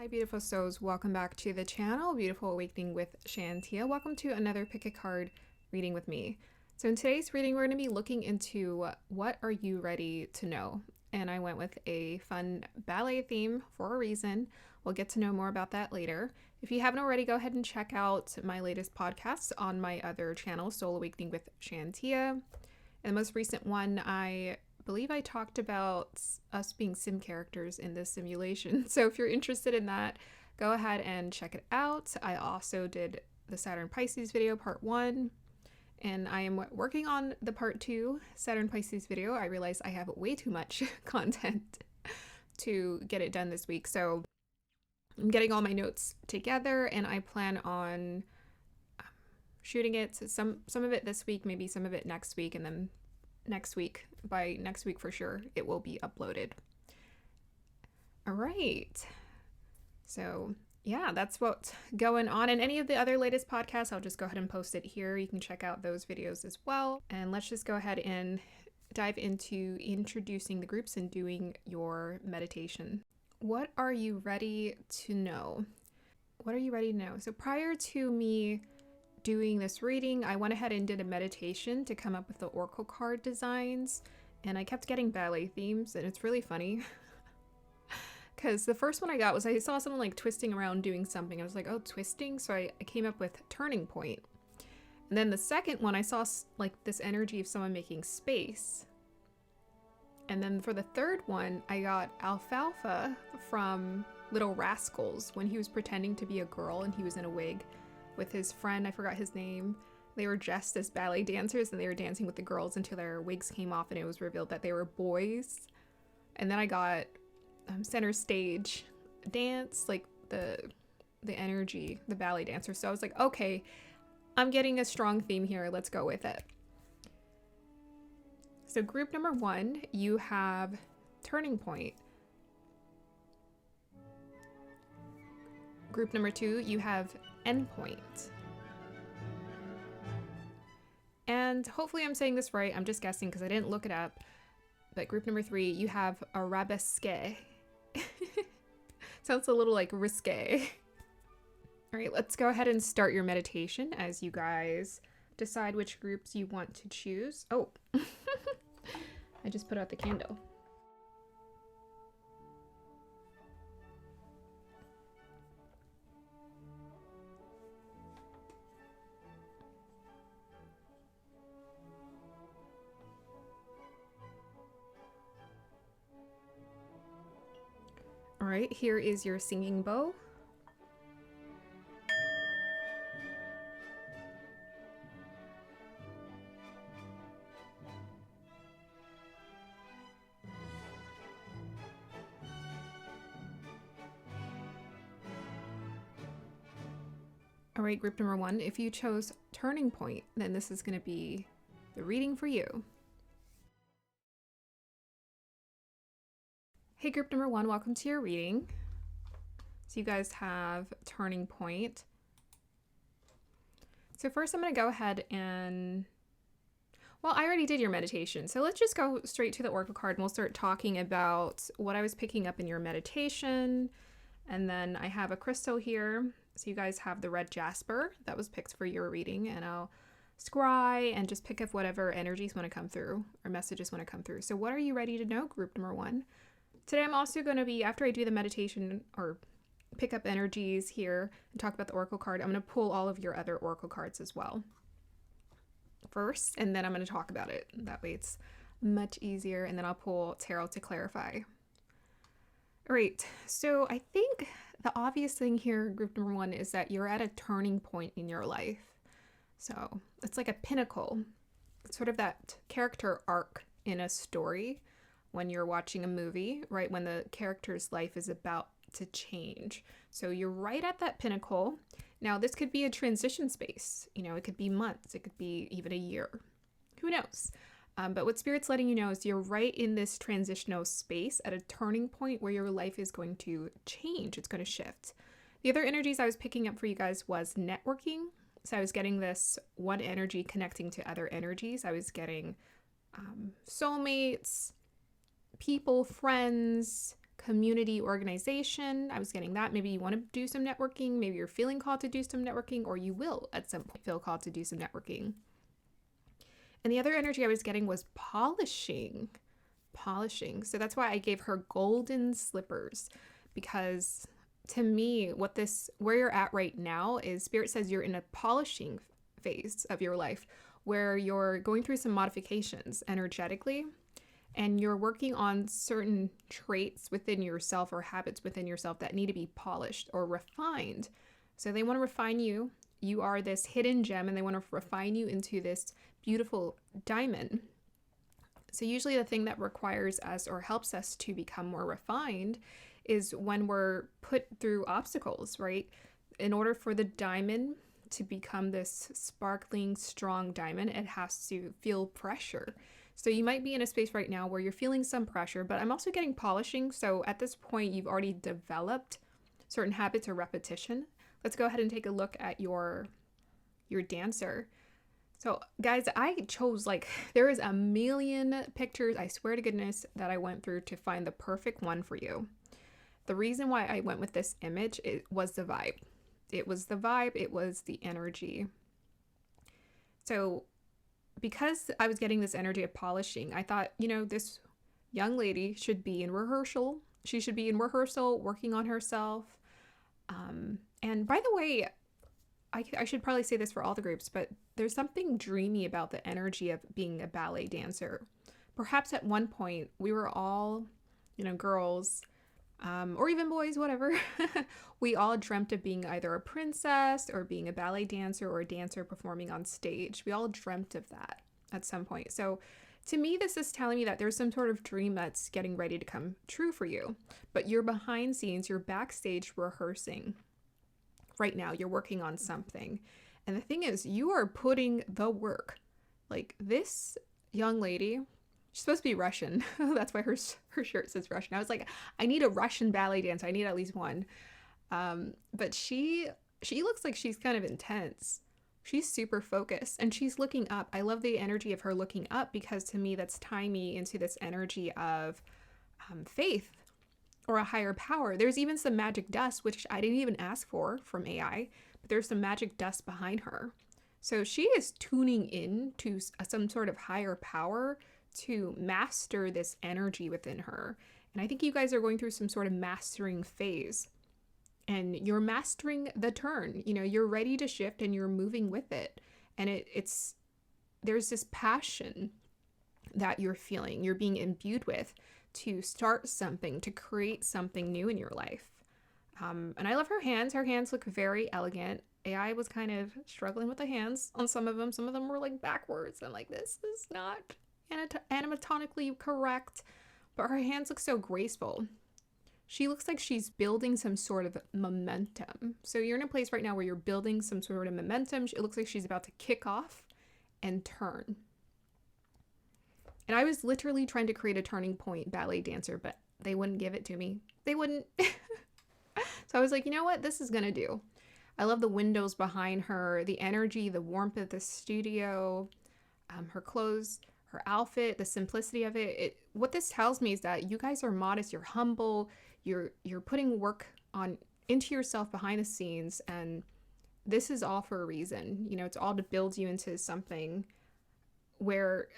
Hi beautiful souls, welcome back to the channel, Beautiful Awakening with Shantia. Welcome to another pick a card reading with me. So in today's reading, we're going to be looking into what are you ready to know? And I went with a fun ballet theme for a reason. We'll get to know more about that later. If you haven't already, go ahead and check out my latest podcasts on my other channel, Soul Awakening with Shantia. And the most recent one, I believe I talked about us being sim characters in this simulation. So if you're interested in that, go ahead and check it out. I also did the Saturn Pisces video, part 1. And I am working on the part 2 Saturn Pisces video. I realize I have way too much content to get it done this week. So I'm getting all my notes together and I plan on shooting it, some of it this week, maybe some of it next week, and then by next week for sure, it will be uploaded. All right. So yeah, that's what's going on. And any of the other latest podcasts, I'll just go ahead and post it here. You can check out those videos as well. And let's just go ahead and dive into introducing the groups and doing your meditation. What are you ready to know? What are you ready to know? So prior to me doing this reading, I went ahead and did a meditation to come up with the oracle card designs, and I kept getting ballet themes, and it's really funny because the first one I got was I saw someone like twisting around doing something. I was like, oh, twisting, so I came up with turning point. And then the second one I saw like this energy of someone making space, and then for the third one I got Alfalfa from Little Rascals when he was pretending to be a girl and he was in a wig with his friend, I forgot his name. They were dressed as ballet dancers and they were dancing with the girls until their wigs came off and it was revealed that they were boys. And then I got center stage dance, like the energy, the ballet dancer. So I was like, okay, I'm getting a strong theme here. Let's go with it. So group number 1, you have turning point. Group number 2, you have endpoint. And hopefully I'm saying this right. I'm just guessing because I didn't look it up. But group number 3, you have Arabesque. Sounds a little like risque. All right, let's go ahead and start your meditation as you guys decide which groups you want to choose. Oh, I just put out the candle. All right, here is your singing bowl. All right, group number 1, if you chose turning point, then this is going to be the reading for you. Hey group number 1, welcome to your reading. So you guys have turning point. So first I'm going to go ahead and, well, I already did your meditation. So let's just go straight to the oracle card and we'll start talking about what I was picking up in your meditation. And then I have a crystal here. So you guys have the red jasper that was picked for your reading, and I'll scry and just pick up whatever energies want to come through or messages want to come through. So what are you ready to know, group number 1? Today I'm also going to be, after I do the meditation or pick up energies here and talk about the oracle card, I'm going to pull all of your other oracle cards as well first, and then I'm going to talk about it. That way it's much easier, and then I'll pull tarot to clarify. All right, so I think the obvious thing here, group number 1, is that you're at a turning point in your life. So it's like a pinnacle. It's sort of that character arc in a story when you're watching a movie, right? When the character's life is about to change. So you're right at that pinnacle. Now, this could be a transition space. You know, it could be months. It could be even a year. Who knows? But what Spirit's letting you know is you're right in this transitional space at a turning point where your life is going to change. It's going to shift. The other energies I was picking up for you guys was networking. So I was getting this one energy connecting to other energies. I was getting soulmates, people, friends, community organization. I was getting that. Maybe you want to do some networking. Maybe you're feeling called to do some networking, or you will at some point feel called to do some networking. And the other energy I was getting was polishing. So that's why I gave her golden slippers, because to me, where you're at right now is Spirit says you're in a polishing phase of your life where you're going through some modifications energetically, and you're working on certain traits within yourself or habits within yourself that need to be polished or refined. So they want to refine you. You are this hidden gem, and they want to refine you into this beautiful diamond. So usually the thing that requires us or helps us to become more refined is when we're put through obstacles, right? In order for the diamond to become this sparkling, strong diamond, it has to feel pressure. So you might be in a space right now where you're feeling some pressure, but I'm also getting polishing. So at this point, you've already developed certain habits or repetition. Let's go ahead and take a look at your dancer. So guys, I chose, there is a million pictures, I swear to goodness, that I went through to find the perfect one for you. The reason why I went with this image, it was the vibe. It was the vibe, it was the energy. So because I was getting this energy of polishing, I thought, this young lady should be in rehearsal. She should be in rehearsal, working on herself. And by the way, I should probably say this for all the groups, but there's something dreamy about the energy of being a ballet dancer. Perhaps at one point we were all, girls, or even boys, whatever. We all dreamt of being either a princess or being a ballet dancer or a dancer performing on stage. We all dreamt of that at some point. So to me, this is telling me that there's some sort of dream that's getting ready to come true for you, but you're behind scenes, you're backstage rehearsing. Right now, you're working on something. And the thing is, you are putting the work. Like this young lady, she's supposed to be Russian. That's why her shirt says Russian. I was like, I need a Russian ballet dancer. I need at least one. But she looks like she's kind of intense. She's super focused and she's looking up. I love the energy of her looking up, because to me, that's tying me into this energy of faith or a higher power. There's even some magic dust, which I didn't even ask for from AI, but there's some magic dust behind her. So she is tuning in to some sort of higher power to master this energy within her. And I think you guys are going through some sort of mastering phase, and you're mastering the turn. You're ready to shift and you're moving with it. And there's this passion that you're feeling, you're being imbued with, to start something, to create something new in your life. And I love her hands. Her hands look very elegant. AI was kind of struggling with the hands on some of them. Some of them were backwards. I'm like, this is not anatomically correct. But her hands look so graceful. She looks like she's building some sort of momentum. So you're in a place right now where you're building some sort of momentum. It looks like she's about to kick off and turn. And I was literally trying to create a turning point ballet dancer, but they wouldn't give it to me. They wouldn't. So I was like, you know what? This is going to do. I love the windows behind her, the energy, the warmth of the studio, her clothes, her outfit, the simplicity of it. What this tells me is that you guys are modest, you're humble, you're putting work into yourself behind the scenes, and this is all for a reason. It's all to build you into something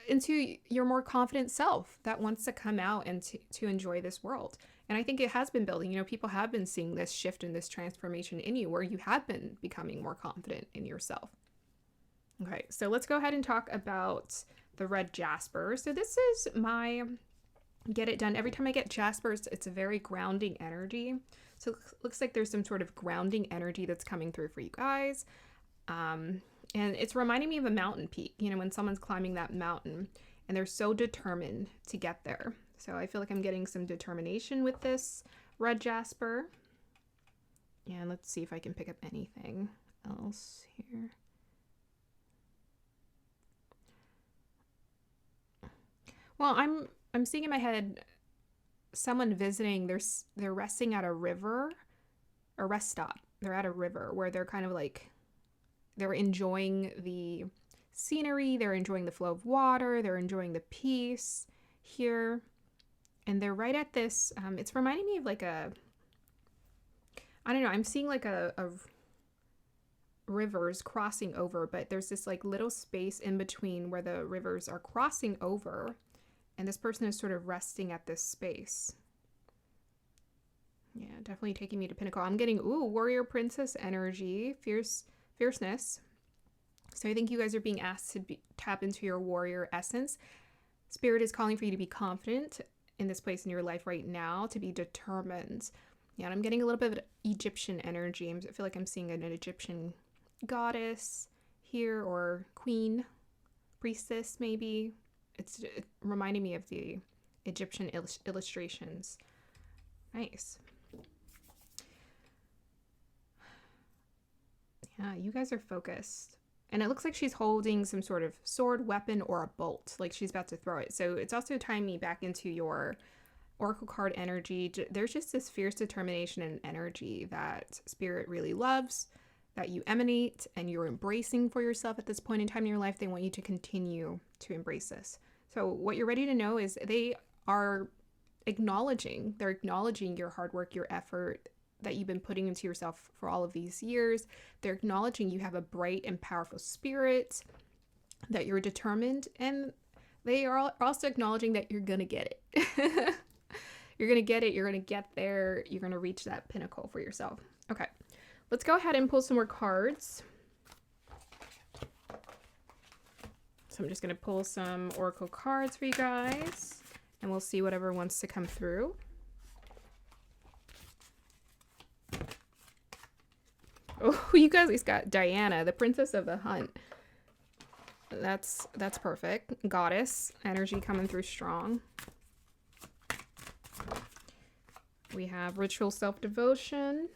into your more confident self that wants to come out and to enjoy this world. And I think it has been building. People have been seeing this shift and this transformation in you, where you have been becoming more confident in yourself. Okay, so let's go ahead and talk about the red jasper. So this is my get it done. Every time I get jaspers, it's a very grounding energy. So it looks like there's some sort of grounding energy that's coming through for you guys. And it's reminding me of a mountain peak, when someone's climbing that mountain and they're so determined to get there. So I feel like I'm getting some determination with this red jasper. And let's see if I can pick up anything else here. Well, I'm seeing in my head someone visiting. They're resting at a river, a rest stop. They're at a river where they're kind of they're enjoying the scenery, they're enjoying the flow of water, they're enjoying the peace here. And they're right at this, it's reminding me of like I don't know, I'm seeing like a rivers crossing over, but there's this like little space in between where the rivers are crossing over, and this person is sort of resting at this space. Yeah, definitely taking me to pinnacle. I'm getting, ooh, warrior princess energy, fierceness. So I think you guys are being asked to tap into your warrior essence. Spirit is calling for you to be confident in this place in your life right now, to be determined. Yeah, and I'm getting a little bit of Egyptian energy. I feel like I'm seeing an Egyptian goddess here, or queen, priestess maybe. It's reminding me of the Egyptian illustrations. Nice. Yeah, you guys are focused. And it looks like she's holding some sort of sword, weapon, or a bolt, like she's about to throw it. So it's also tying me back into your Oracle card energy. There's just this fierce determination and energy that Spirit really loves, that you emanate and you're embracing for yourself at this point in time in your life. They want you to continue to embrace this. So what you're ready to know is they're acknowledging your hard work, your effort that you've been putting into yourself for all of these years. They're acknowledging you have a bright and powerful spirit, that you're determined, and they are also acknowledging that you're gonna get it. You're gonna get it, you're gonna get there, you're gonna reach that pinnacle for yourself. Okay, let's go ahead and pull some more cards. So I'm just gonna pull some Oracle cards for you guys, and we'll see whatever wants to come through. Oh, you guys got Diana, the Princess of the Hunt. That's perfect. Goddess energy coming through strong. We have ritual self-devotion.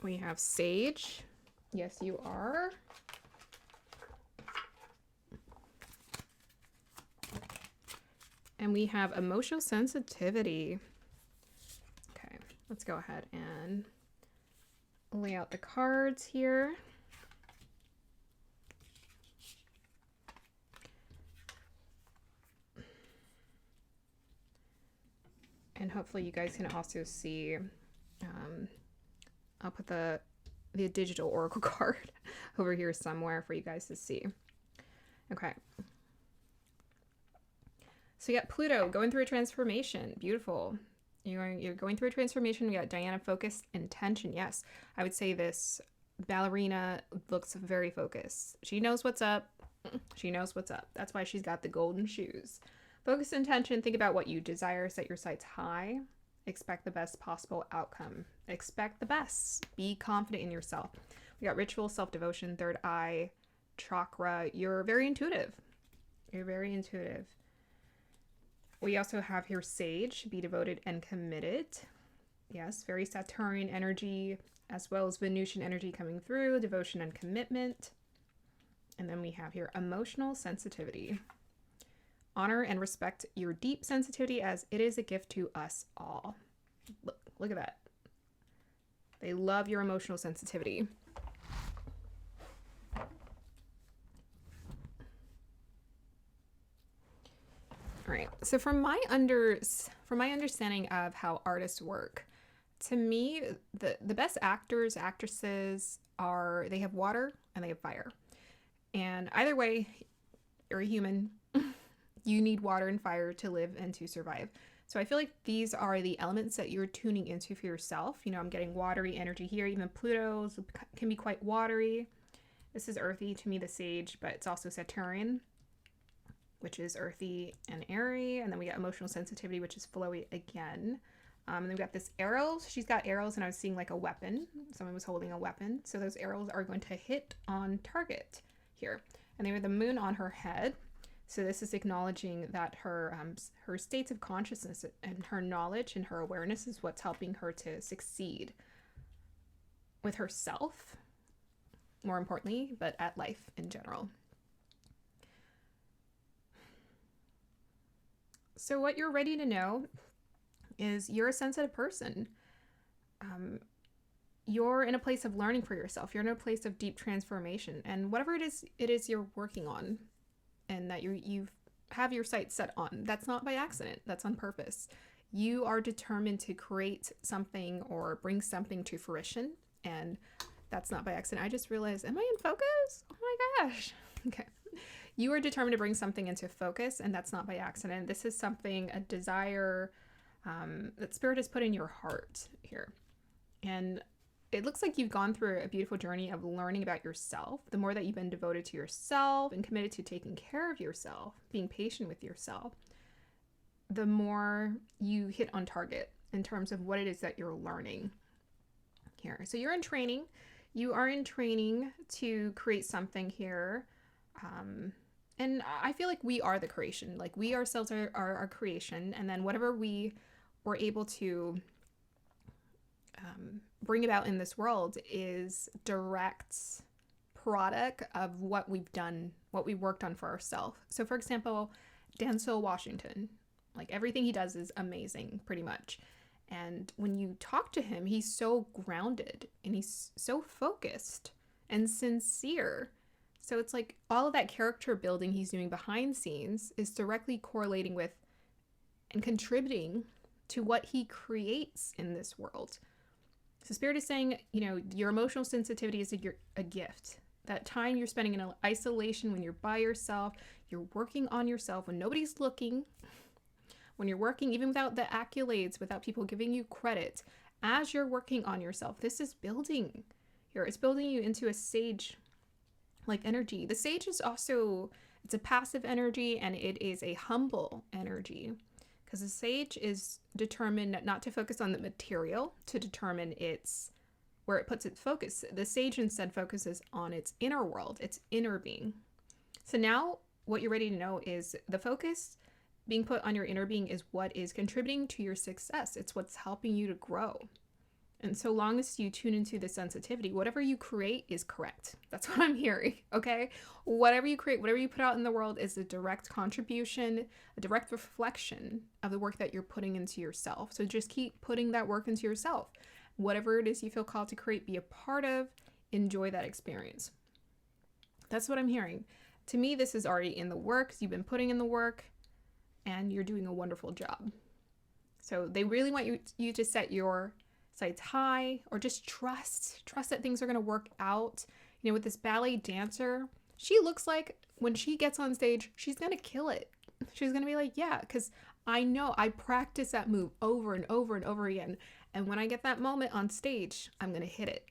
We have sage. Yes, you are. And we have emotional sensitivity. Okay, let's go ahead and lay out the cards here. And hopefully you guys can also see, I'll put the digital oracle card over here somewhere for you guys to see. Okay. So you got Pluto going through a transformation. Beautiful. You're going through a transformation. We got Diana, focused, intention. Yes, I would say this ballerina looks very focused. She knows what's up. She knows what's up. That's why she's got the golden shoes. Focus, intention. Think about what you desire. Set your sights high. Expect the best possible outcome. Expect the best. Be confident in yourself. We got ritual, self-devotion, third eye, chakra. You're very intuitive. You're very intuitive. We also have here sage, be devoted and committed. Yes, very Saturnian energy, as well as Venusian energy coming through, devotion and commitment. And then we have here emotional sensitivity. Honor and respect your deep sensitivity, as it is a gift to us all. Look at that. They love your emotional sensitivity. All right. So from my understanding of how artists work, to me, the best actors, actresses they have water and they have fire. And either way, you're a human. You need water and fire to live and to survive. So I feel like these are the elements that you're tuning into for yourself. You know, I'm getting watery energy here. Even Pluto's can be quite watery. This is earthy to me, the sage, but it's also Saturnian, which is earthy and airy. And then we got emotional sensitivity, which is flowy again. And then we got this arrows. She's got arrows, and I was seeing like a weapon. Someone was holding a weapon. So those arrows are going to hit on target here. And they have the moon on her head. So this is acknowledging that her states of consciousness and her knowledge and her awareness is what's helping her to succeed with herself, more importantly, but at life in general. So what you're ready to know is you're a sensitive person. you're in a place of learning for yourself. You're in a place of deep transformation, and whatever it is you're working on, and that you have your sights set on, that's not by accident. That's on purpose. You are determined to create something or bring something to fruition, and that's not by accident. I just realized, am I in focus? Oh my gosh. Okay. You are determined to bring something into focus, and that's not by accident. This is something, a desire that Spirit has put in your heart here. And it looks like you've gone through a beautiful journey of learning about yourself. The more that you've been devoted to yourself and committed to taking care of yourself, being patient with yourself, the more you hit on target in terms of what it is that you're learning here. So you're in training. You are in training to create something here. And I feel like we are the creation. Like we ourselves are our creation. And then whatever we were able to bring about in this world is direct product of what we've done, what we worked on for ourselves. So for example, Denzel Washington, like everything he does is amazing, pretty much. And when you talk to him, he's so grounded and he's so focused and sincere. So it's like all of that character building he's doing behind scenes is directly correlating with and contributing to what he creates in this world. So Spirit is saying, you know, your emotional sensitivity is a gift. That time you're spending in isolation when you're by yourself, you're working on yourself when nobody's looking, when you're working even without the accolades, without people giving you credit, as you're working on yourself, this is building here. It's building you into a sage-like energy. The sage is also, it's a passive energy and it is a humble energy. Because the sage is determined not to focus on the material, to determine where it puts its focus. The sage instead focuses on its inner world, its inner being. So now what you're ready to know is the focus being put on your inner being is what is contributing to your success. It's what's helping you to grow. And so long as you tune into the sensitivity, whatever you create is correct. That's what I'm hearing, okay? Whatever you create, whatever you put out in the world is a direct contribution, a direct reflection of the work that you're putting into yourself. So just keep putting that work into yourself. Whatever it is you feel called to create, be a part of, enjoy that experience. That's what I'm hearing. To me, this is already in the works. You've been putting in the work and you're doing a wonderful job. So they really want you to set your sights high, or just trust that things are going to work out. You know, with this ballet dancer, she looks like when she gets on stage, she's going to kill it. She's going to be like, yeah, because I know I practice that move over and over and over again. And when I get that moment on stage, I'm going to hit it.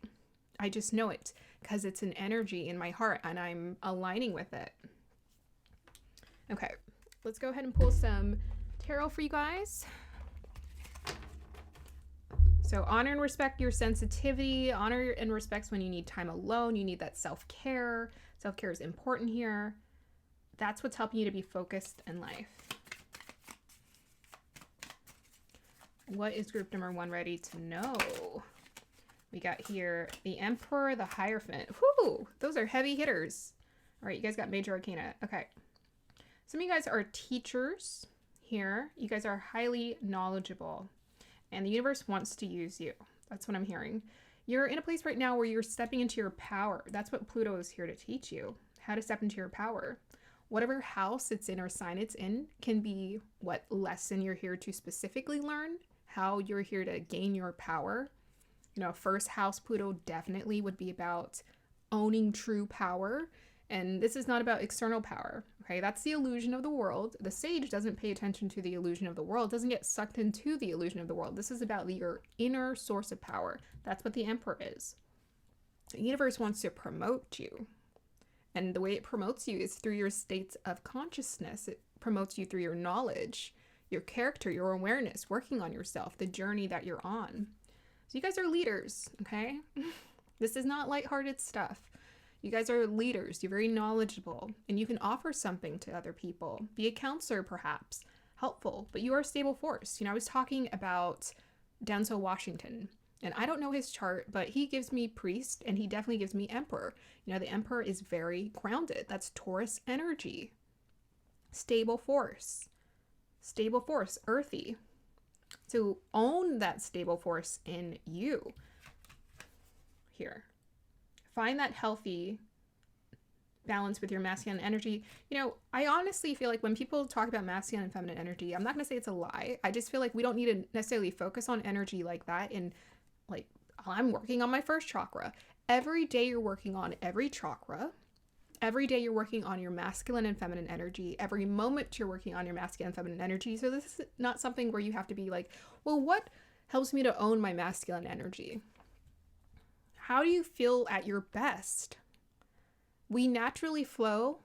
I just know it because it's an energy in my heart and I'm aligning with it. Okay, let's go ahead and pull some tarot for you guys. So honor and respect your sensitivity. Honor and respect when you need time alone. You need that self-care. Self-care is important here. That's what's helping you to be focused in life. What is group number 1 ready to know? We got here the Emperor, the Hierophant. Whoo, those are heavy hitters. All right, you guys got Major Arcana. Okay. Some of you guys are teachers here. You guys are highly knowledgeable. And the universe wants to use you. That's what I'm hearing. You're in a place right now where you're stepping into your power. That's what Pluto is here to teach you. How to step into your power. Whatever house it's in or sign it's in can be what lesson you're here to specifically learn. How you're here to gain your power. You know, first house Pluto definitely would be about owning true power. And this is not about external power. Okay, that's the illusion of the world. The sage doesn't pay attention to the illusion of the world, doesn't get sucked into the illusion of the world. This is about your inner source of power. That's what the Emperor is. The universe wants to promote you. And the way it promotes you is through your states of consciousness. It promotes you through your knowledge, your character, your awareness, working on yourself, the journey that you're on. So you guys are leaders, okay? This is not lighthearted stuff. You guys are leaders. You're very knowledgeable and you can offer something to other people. Be a counselor, perhaps. Helpful, but you are a stable force. You know, I was talking about Denzel Washington and I don't know his chart, but he gives me priest and he definitely gives me emperor. You know, the emperor is very grounded. That's Taurus energy. Stable force, earthy. So own that stable force in you. here. Find that healthy balance with your masculine energy. You know, I honestly feel like when people talk about masculine and feminine energy, I'm not going to say it's a lie. I just feel like we don't need to necessarily focus on energy like that. And like, I'm working on my first chakra. Every day you're working on every chakra. Every day you're working on your masculine and feminine energy. Every moment you're working on your masculine and feminine energy. So this is not something where you have to be like, well, what helps me to own my masculine energy? How do you feel at your best? We naturally flow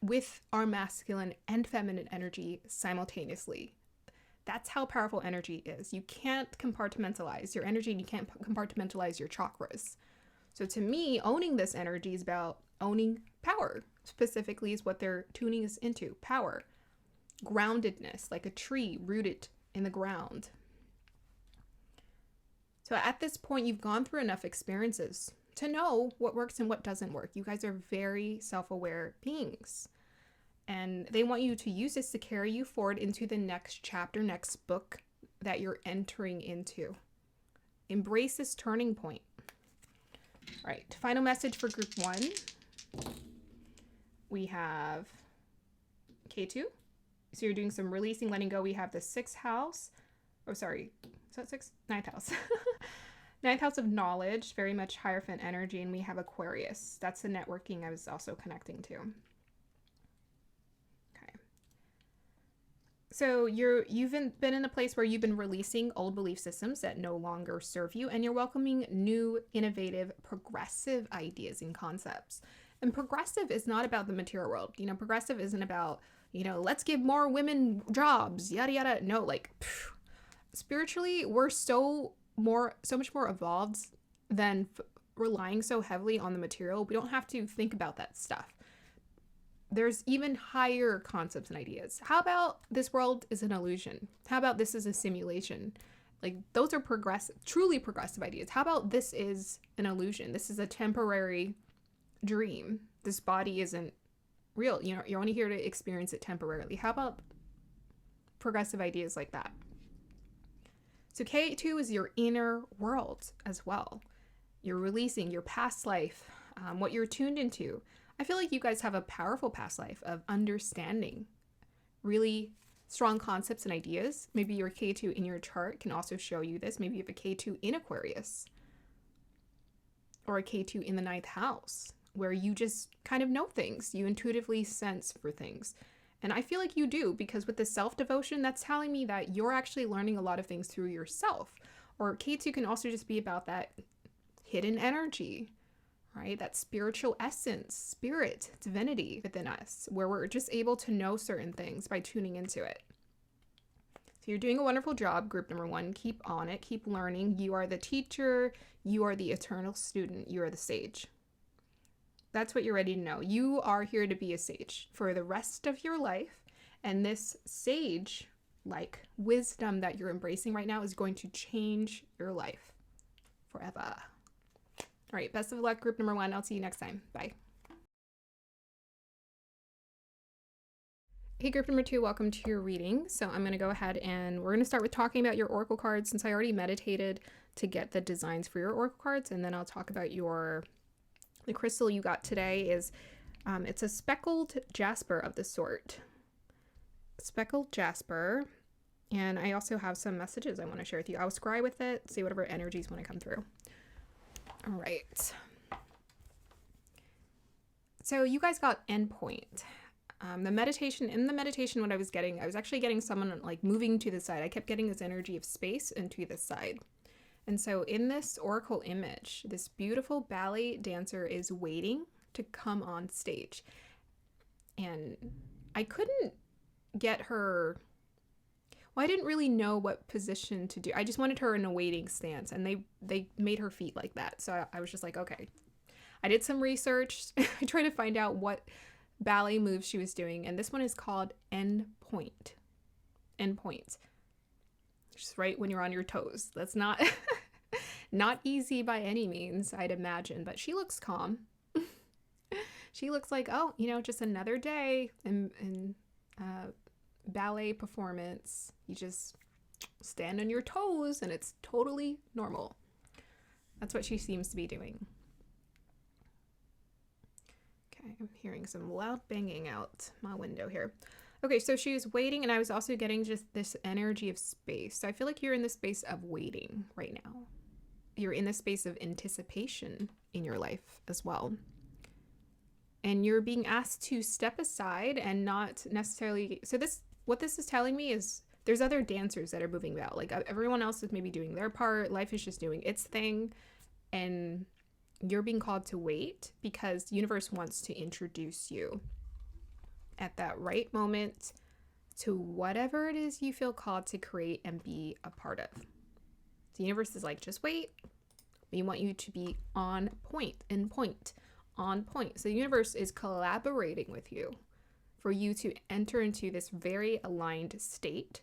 with our masculine and feminine energy simultaneously. That's how powerful energy is. You can't compartmentalize your energy and you can't compartmentalize your chakras. So to me, owning this energy is about owning power. Specifically is what they're tuning us into, power. Groundedness, like a tree rooted in the ground. So at this point, you've gone through enough experiences to know what works and what doesn't work. You guys are very self-aware beings. And they want you to use this to carry you forward into the next chapter, next book that you're entering into. Embrace this turning point. All right, final message for group 1. We have K2. So you're doing some releasing, letting go. We have the 6th house. Oh, sorry. Is that 6th? 9th house. 9th house of knowledge, very much Hierophant energy. And we have Aquarius. That's the networking I was also connecting to. Okay. So you've been in a place where you've been releasing old belief systems that no longer serve you. And you're welcoming new, innovative, progressive ideas and concepts. And progressive is not about the material world. You know, progressive isn't about, you know, let's give more women jobs, yada, yada. No, like, spiritually, we're so much more evolved than relying so heavily on the material. We don't have to think about that stuff. There's even higher concepts and ideas. How about this world is an illusion? How about this is a simulation? Like, those are progressive, truly progressive ideas. How about this is an illusion? This is a temporary dream. This body isn't real. You know, you're only here to experience it temporarily. How about progressive ideas like that? So K2 is your inner world as well. You're releasing your past life, what you're tuned into. I feel like you guys have a powerful past life of understanding really strong concepts and ideas. Maybe your K2 in your chart can also show you this. Maybe you have a K2 in Aquarius or a K2 in the 9th house where you just kind of know things. You intuitively sense for things. And I feel like you do, because with the self-devotion, that's telling me that you're actually learning a lot of things through yourself. Or K2 can also just be about that hidden energy, right? That spiritual essence, spirit, divinity within us, where we're just able to know certain things by tuning into it. So you're doing a wonderful job, group number 1. Keep on it. Keep learning. You are the teacher. You are the eternal student. You are the sage. That's what you're ready to know. You are here to be a sage for the rest of your life. And this sage-like wisdom that you're embracing right now is going to change your life forever. All right, best of luck, group number 1. I'll see you next time. Bye. Hey, group number 2, welcome to your reading. So I'm going to go ahead and we're going to start with talking about your oracle cards, since I already meditated to get the designs for your oracle cards. And then I'll talk about the crystal you got today is, it's a speckled jasper of the sort. Speckled jasper. And I also have some messages I want to share with you. I'll scry with it, see whatever energies want to come through. All right. So you guys got endpoint. In the meditation, what I was actually getting someone like moving to the side. I kept getting this energy of space and to the side. And so in this oracle image, this beautiful ballet dancer is waiting to come on stage. And I couldn't get her, well, I didn't really know what position to do. I just wanted her in a waiting stance, and they made her feet like that. So I was just like, okay. I did some research. I tried to find out what ballet moves she was doing, and this one is called endpoint. Endpoint. Just right when you're on your toes. That's not not easy by any means, I'd imagine, but she looks calm. She looks like, oh, you know, just another day in ballet performance. You just stand on your toes and it's totally normal. That's what she seems to be doing. Okay, I'm hearing some loud banging out my window here. Okay, so she was waiting, and I was also getting just this energy of space. So I feel like you're in the space of waiting right now. You're in the space of anticipation in your life as well. And you're being asked to step aside and not necessarily... So what this is telling me is there's other dancers that are moving about. Like everyone else is maybe doing their part. Life is just doing its thing. And you're being called to wait because the universe wants to introduce you at that right moment to whatever it is you feel called to create and be a part of. The universe is like, just wait. We want you to be on point. So the universe is collaborating with you for you to enter into this very aligned state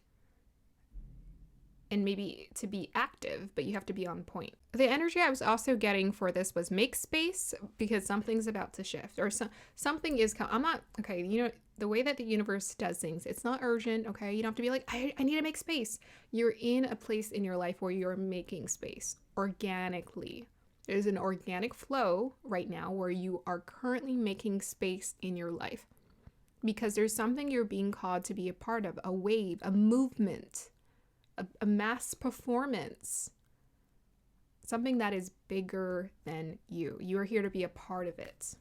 and maybe to be active, but you have to be on point. The energy I was also getting for this was make space because something's about to shift or something is I'm not, okay, you know, the way that the universe does things, it's not urgent, okay? You don't have to be like, I need to make space. You're in a place in your life where you're making space organically. There's an organic flow right now where you are currently making space in your life because there's something you're being called to be a part of, a wave, a movement, a mass performance, something that is bigger than you. You are here to be a part of it.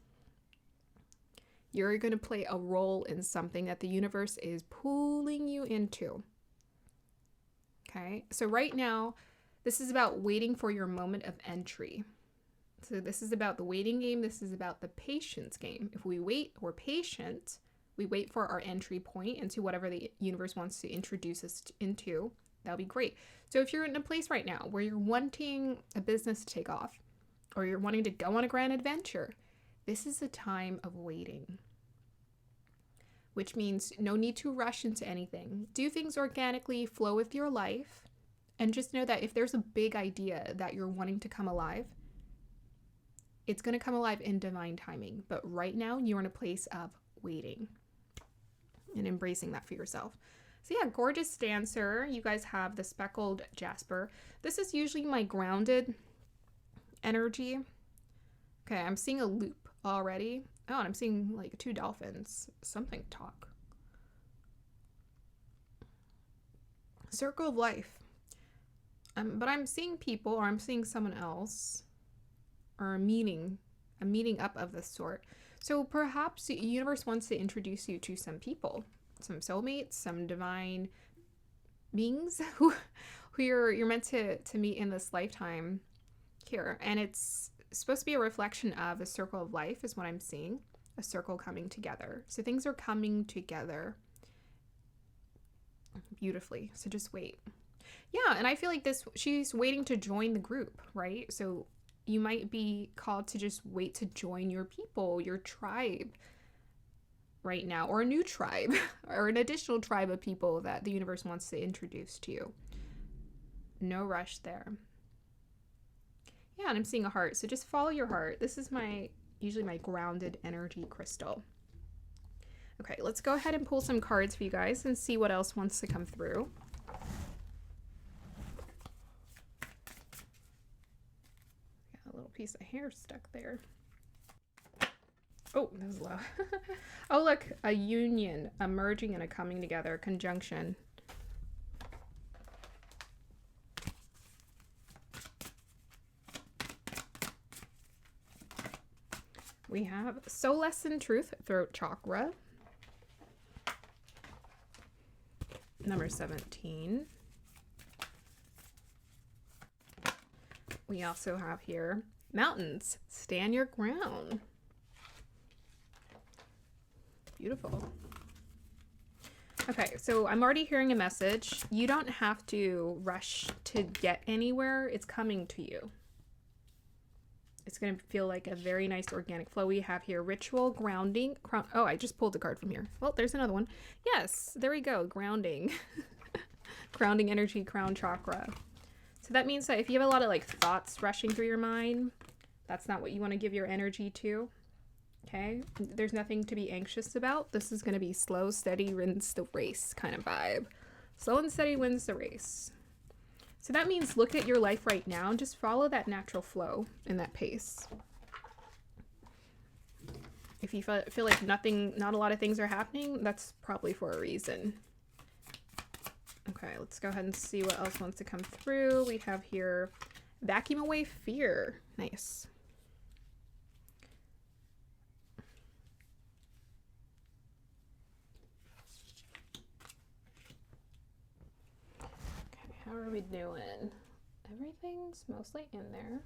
You're going to play a role in something that the universe is pulling you into. Okay, so right now, this is about waiting for your moment of entry. So this is about the waiting game. This is about the patience game. If we wait, we're patient. We wait for our entry point into whatever the universe wants to introduce us into. That'll be great. So if you're in a place right now where you're wanting a business to take off or you're wanting to go on a grand adventure, this is a time of waiting, which means no need to rush into anything. Do things organically, flow with your life, and just know that if there's a big idea that you're wanting to come alive, it's going to come alive in divine timing. But right now, you're in a place of waiting and embracing that for yourself. So yeah, gorgeous dancer. You guys have the speckled jasper. This is usually my grounded energy. Okay, I'm seeing a loop already. Oh, and I'm seeing like 2 dolphins. Something talk. Circle of life. But I'm seeing people, or I'm seeing someone else, or a meeting up of this sort. So perhaps the universe wants to introduce you to some people, some soulmates, some divine beings who you're meant to meet in this lifetime here. And it's supposed to be a reflection of a circle of life is what I'm seeing, a circle coming together. So things are coming together beautifully. So just wait. Yeah, and I feel like she's waiting to join the group, right? So you might be called to just wait to join your people, your tribe right now, or a new tribe, or an additional tribe of people that the universe wants to introduce to you. No rush there. Yeah, and I'm seeing a heart, so just follow your heart. This is usually my grounded energy crystal. Okay, let's go ahead and pull some cards for you guys and see what else wants to come through. Got a little piece of hair stuck there. Oh, that was low. Oh, look, a union, a merging and a coming together, conjunction. We have Soul Lesson Truth, Throat Chakra. Number 17. We also have here Mountains, Stand Your Ground. Beautiful. Okay, so I'm already hearing a message. You don't have to rush to get anywhere. It's coming to you. It's going to feel like a very nice organic flow. We have here ritual, grounding. Oh, I just pulled a card from here. Well, there's another one. Yes, there we go. Grounding. Grounding energy, crown chakra. So that means that if you have a lot of like thoughts rushing through your mind, that's not what you want to give your energy to. Okay, there's nothing to be anxious about. This is going to be slow, steady, wins the race kind of vibe. Slow and steady wins the race. So that means look at your life right now and just follow that natural flow and that pace. If you feel like not a lot of things are happening, that's probably for a reason. Okay, let's go ahead and see what else wants to come through. We have here vacuum away fear. Nice. Okay, how are we doing? Everything's mostly in there.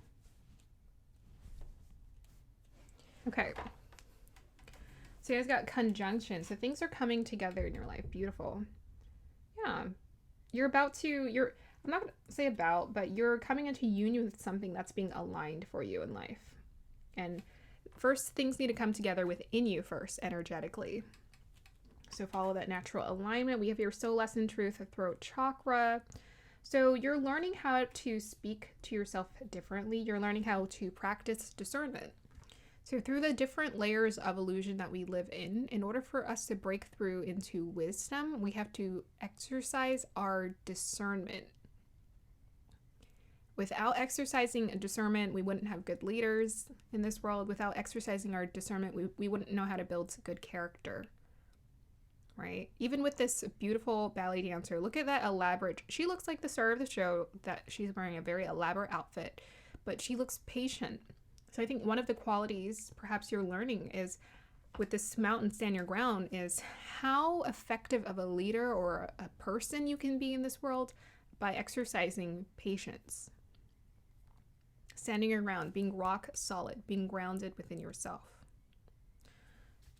Okay. So you guys got conjunction. So things are coming together in your life. Beautiful. Yeah. You're I'm not going to say about, but you're coming into union with something that's being aligned for you in life. And first, things need to come together within you first, energetically. So follow that natural alignment. We have your soul lesson truth, the throat chakra. So you're learning how to speak to yourself differently. You're learning how to practice discernment. So through the different layers of illusion that we live in order for us to break through into wisdom, we have to exercise our discernment. Without exercising discernment, we wouldn't have good leaders in this world. Without exercising our discernment, we wouldn't know how to build good character, right? Even with this beautiful ballet dancer, look at that elaborate, she looks like the star of the show, that she's wearing a very elaborate outfit, but she looks patient. So I think one of the qualities perhaps you're learning is with this mountain stand your ground is how effective of a leader or a person you can be in this world by exercising patience. Standing your ground, being rock solid, being grounded within yourself.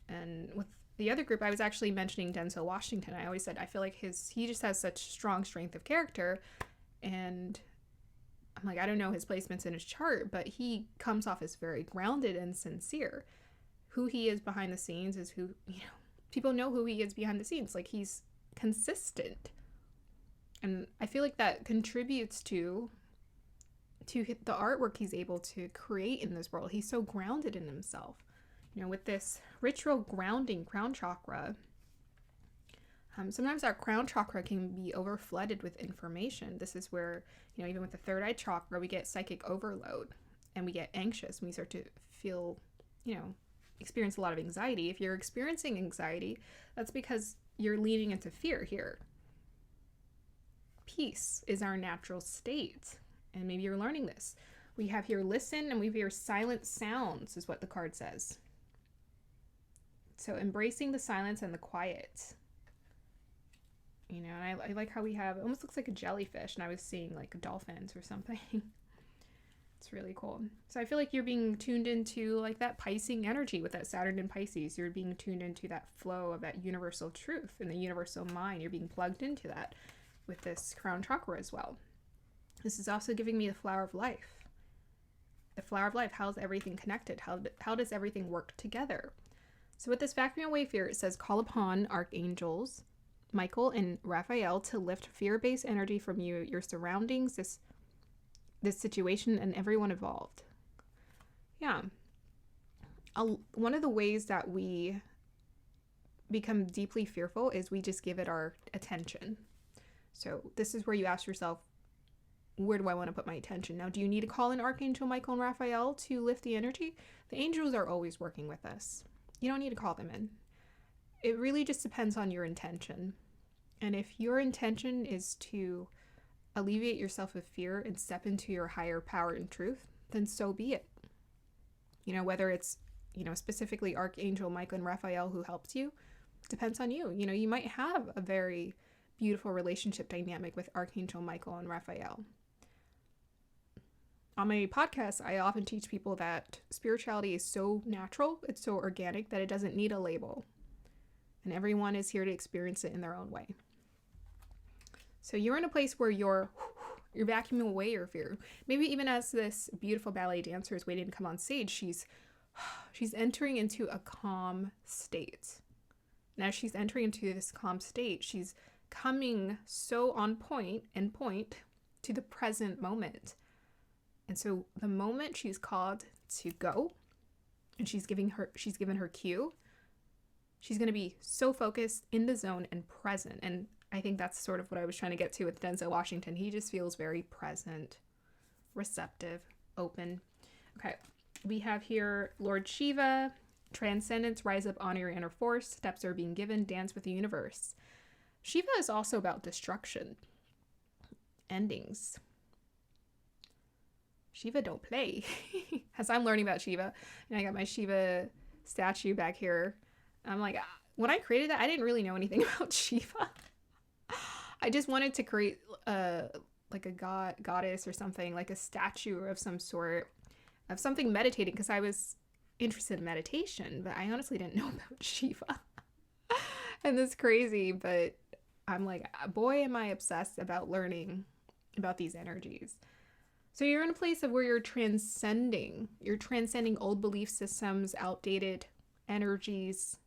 And with the other group, I was actually mentioning Denzel Washington. I always said I feel like he just has such strong strength of character, and I'm like, I don't know his placements in his chart, but he comes off as very grounded and sincere. Who he is behind the scenes is who, people know who he is behind the scenes. Like, he's consistent. And I feel like that contributes to the artwork he's able to create in this world. He's so grounded in himself. With this ritual grounding crown chakra, sometimes our crown chakra can be overflooded with information. This is where, even with the third eye chakra, we get psychic overload and we get anxious. We start to feel, experience a lot of anxiety. If you're experiencing anxiety, that's because you're leaning into fear here. Peace is our natural state. And maybe you're learning this. We have here listen, and we have here silent sounds is what the card says. So embracing the silence and the quiet. And I like how we have, it almost looks like a jellyfish, and I was seeing like dolphins or something. It's really cool. So I feel like you're being tuned into like that Piscean energy with that Saturn in Pisces. You're being tuned into that flow of that universal truth and the universal mind. You're being plugged into that with this crown chakra as well. This is also giving me the flower of life. The flower of life, how's everything connected? How does everything work together? So with this vacuum away fear, it says call upon archangels Michael and Raphael to lift fear-based energy from you, your surroundings, this situation, and everyone involved. Yeah. One of the ways that we become deeply fearful is we just give it our attention. So this is where you ask yourself, where do I want to put my attention? Now, do you need to call in Archangel Michael and Raphael to lift the energy? The angels are always working with us. You don't need to call them in. It really just depends on your intention. And if your intention is to alleviate yourself of fear and step into your higher power and truth, then so be it. Whether it's, specifically Archangel Michael and Raphael who helps you, depends on you. You might have a very beautiful relationship dynamic with Archangel Michael and Raphael. On my podcast, I often teach people that spirituality is so natural, it's so organic that it doesn't need a label. And everyone is here to experience it in their own way. So you're in a place where you're vacuuming away your fear. Maybe even as this beautiful ballet dancer is waiting to come on stage, she's entering into a calm state. And as she's entering into this calm state, she's coming so on point to the present moment. And so the moment she's called to go and she's given her cue, she's going to be so focused in the zone and present. And I think that's sort of what I was trying to get to with Denzel Washington. He just feels very present, receptive, open. Okay, we have here Lord Shiva, Transcendence, rise up, honor your inner force. Steps are being given, dance with the universe. Shiva is also about destruction. Endings. Shiva don't play. As I'm learning about Shiva, and I got my Shiva statue back here. I'm like, when I created that, I didn't really know anything about Shiva. I just wanted to create like a goddess or something, like a statue of some sort, of something meditating, because I was interested in meditation, but I honestly didn't know about Shiva. And that's crazy, but I'm like, boy, am I obsessed about learning about these energies. So you're in a place of where you're transcending old belief systems, outdated energies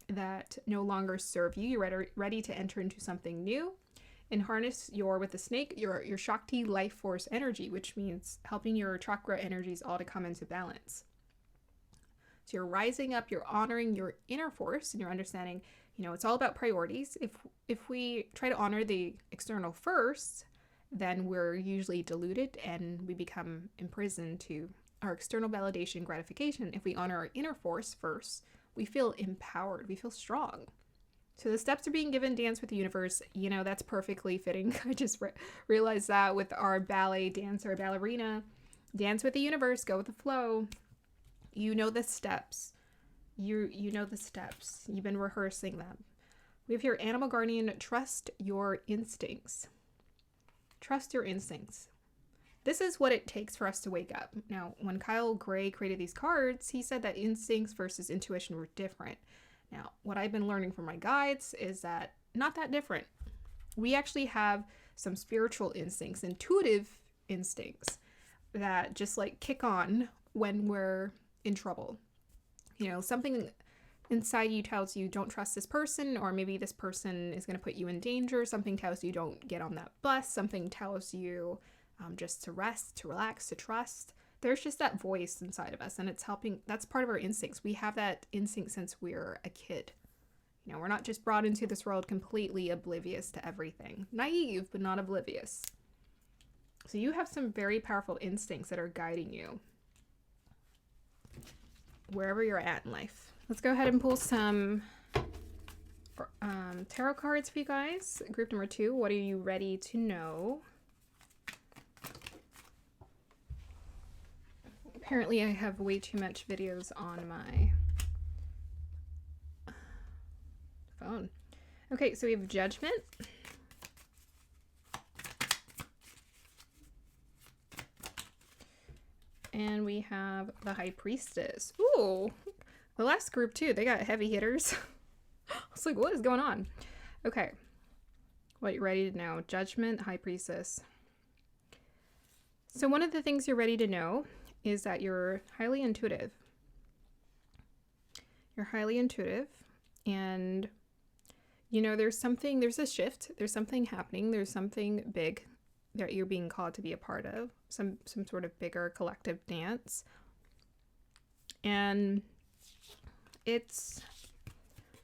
that no longer serve you. You're ready to enter into something new and harness with the snake, your Shakti life force energy, which means helping your chakra energies all to come into balance. So you're rising up, you're honoring your inner force, and you're understanding, it's all about priorities. If we try to honor the external first, then we're usually deluded and we become imprisoned to our external validation gratification. If we honor our inner force first, we feel empowered, we feel strong. So the steps are being given, dance with the universe. That's perfectly fitting. I just realized that with our ballet dancer, ballerina. Dance with the universe, go with the flow. You know the steps. You know the steps. You've been rehearsing them. We have here animal guardian, trust your instincts. Trust your instincts. This is what it takes for us to wake up. Now, when Kyle Gray created these cards, he said that instincts versus intuition were different. Now, what I've been learning from my guides is that not that different. We actually have some spiritual instincts, intuitive instincts that just like kick on when we're in trouble. Something inside you tells you don't trust this person, or maybe this person is going to put you in danger. Something tells you don't get on that bus. Something tells you just to rest, to relax, to trust. There's just that voice inside of us, and it's helping. That's part of our instincts. We have that instinct since we're a kid. We're not just brought into this world completely oblivious to everything. Naive, but not oblivious. So you have some very powerful instincts that are guiding you wherever you're at in life. Let's go ahead and pull some tarot cards for you guys. Group number 2, what are you ready to know? Apparently I have way too much videos on my phone. Okay, so we have Judgment. And we have the High Priestess. Ooh, the last group too, they got heavy hitters. I was like, what is going on? Okay, what you ready to know? Judgment, High Priestess. So one of the things you're ready to know is that you're highly intuitive. You're highly intuitive, and there's a shift, there's something happening, there's something big that you're being called to be a part of, some sort of bigger collective dance. And it's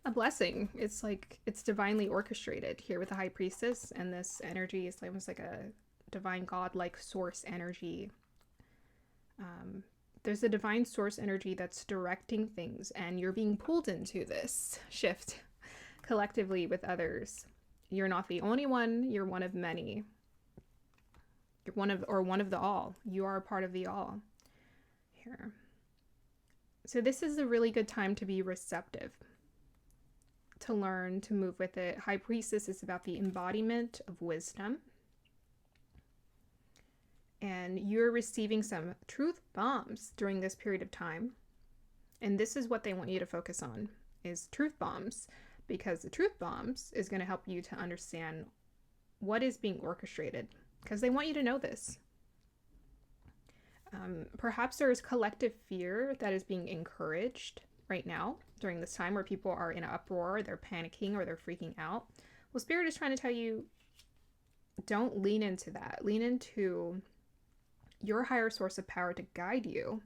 a blessing. It's like it's divinely orchestrated here with the High Priestess, and this energy is almost like a divine god-like source energy. There's a divine source energy that's directing things, and you're being pulled into this shift collectively with others. You're not the only one, you're one of many. You're one of the all. You are a part of the all here. So this is a really good time to be receptive, to learn, to move with it. High Priestess is about the embodiment of wisdom. And you're receiving some truth bombs during this period of time. And this is what they want you to focus on, is truth bombs, because the truth bombs is going to help you to understand what is being orchestrated, because they want you to know this. Perhaps there is collective fear that is being encouraged right now during this time where people are in an uproar, they're panicking, or they're freaking out. Well, Spirit is trying to tell you, don't lean into that. Lean into your higher source of power to guide you,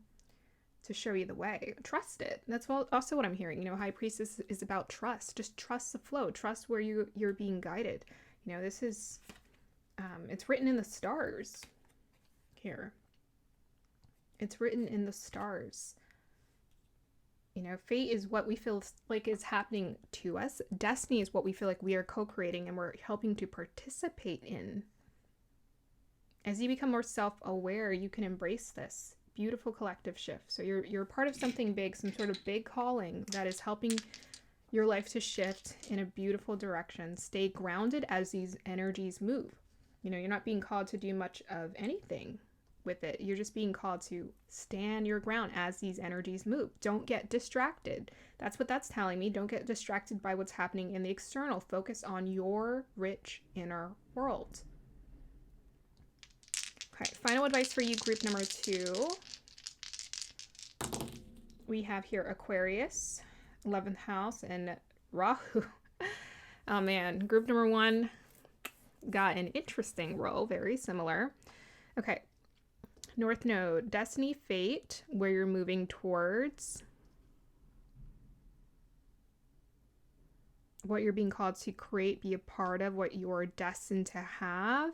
to show you the way. Trust it. That's also what I'm hearing. High Priestess is about trust. Just trust the flow. Trust where you're being guided. This is, it's written in the stars here. It's written in the stars. Fate is what we feel like is happening to us. Destiny is what we feel like we are co-creating and we're helping to participate in. As you become more self-aware, you can embrace this beautiful collective shift. So you're part of something big, some sort of big calling that is helping your life to shift in a beautiful direction. Stay grounded as these energies move. You're not being called to do much of anything with it. You're just being called to stand your ground as these energies move. Don't get distracted. That's what that's telling me. Don't get distracted by what's happening in the external. Focus on your rich inner world. Okay, final advice for you, group number 2. We have here Aquarius, 11th house, and Rahu. Oh man, group number 1 got an interesting roll, very similar. Okay, North Node, Destiny, Fate, where you're moving towards, what you're being called to create, be a part of, what you're destined to have.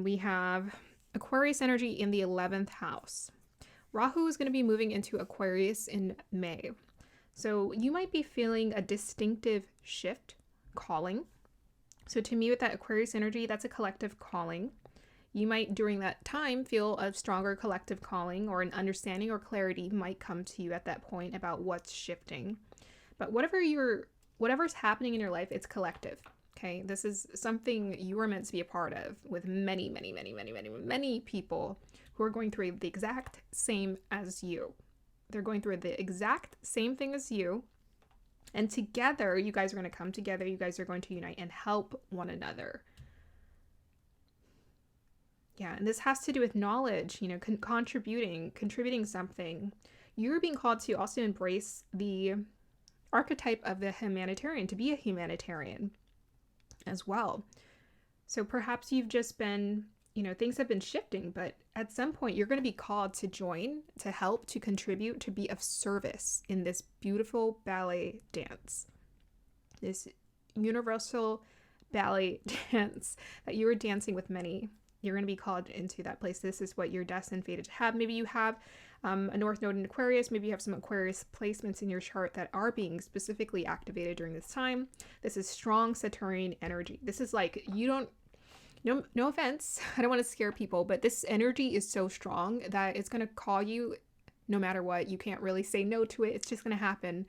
We have Aquarius energy in the 11th house. Rahu is going to be moving into Aquarius in May. So you might be feeling a distinctive shift, calling. So to me, with that Aquarius energy, that's a collective calling. You might, during that time, feel a stronger collective calling, or an understanding or clarity might come to you at that point about what's shifting. But whatever's happening in your life, it's collective. Okay, this is something you are meant to be a part of, with many, many, many, many, many, many people who are going through the exact same as you. They're going through the exact same thing as you. And together, you guys are going to come together. You guys are going to unite and help one another. Yeah, and this has to do with knowledge, contributing something. You're being called to also embrace the archetype of the humanitarian, to be a humanitarian as well. So perhaps you've just been, things have been shifting, but at some point you're going to be called to join, to help, to contribute, to be of service in this beautiful ballet dance, this universal ballet dance that you are dancing with many. You're going to be called into that place. This is what you're destined, fated to have. Maybe you have a North Node in Aquarius. Maybe you have some Aquarius placements in your chart that are being specifically activated during this time. This is strong Saturnian energy. This is like, no offense, I don't want to scare people, but this energy is so strong that it's going to call you no matter what. You can't really say no to it. It's just going to happen.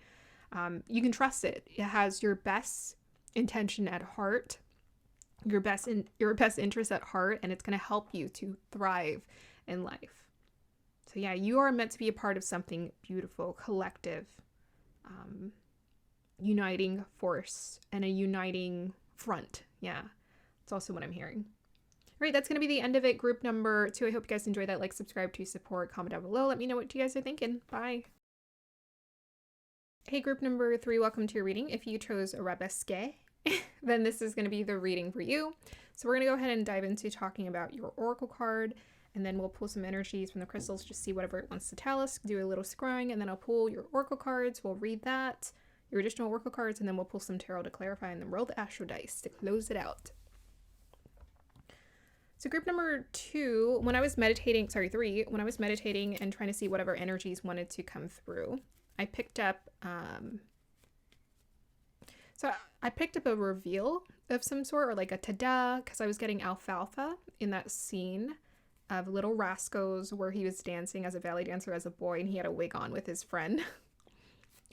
You can trust it. It has your best intention at heart, your best interest at heart, and it's going to help you to thrive in life. So yeah, you are meant to be a part of something beautiful, collective, uniting force and a uniting front. Yeah, that's also what I'm hearing. All right, that's going to be the end of it. Group number 2. I hope you guys enjoyed that. Like, subscribe to support, comment down below. Let me know what you guys are thinking. Bye. Hey, group number 3, welcome to your reading. If you chose Arabesque, then this is going to be the reading for you. So we're going to go ahead and dive into talking about your oracle card, and then we'll pull some energies from the crystals, just see whatever it wants to tell us, do a little scrying, and then I'll pull your oracle cards. We'll read that, your additional oracle cards, and then we'll pull some tarot to clarify, and then roll the astro dice to close it out. So group number 2, 3, when I was meditating and trying to see whatever energies wanted to come through, I picked up a reveal of some sort, or like a ta-da, because I was getting alfalfa in that scene of Little Rascals where he was dancing as a ballet dancer as a boy, and he had a wig on with his friend.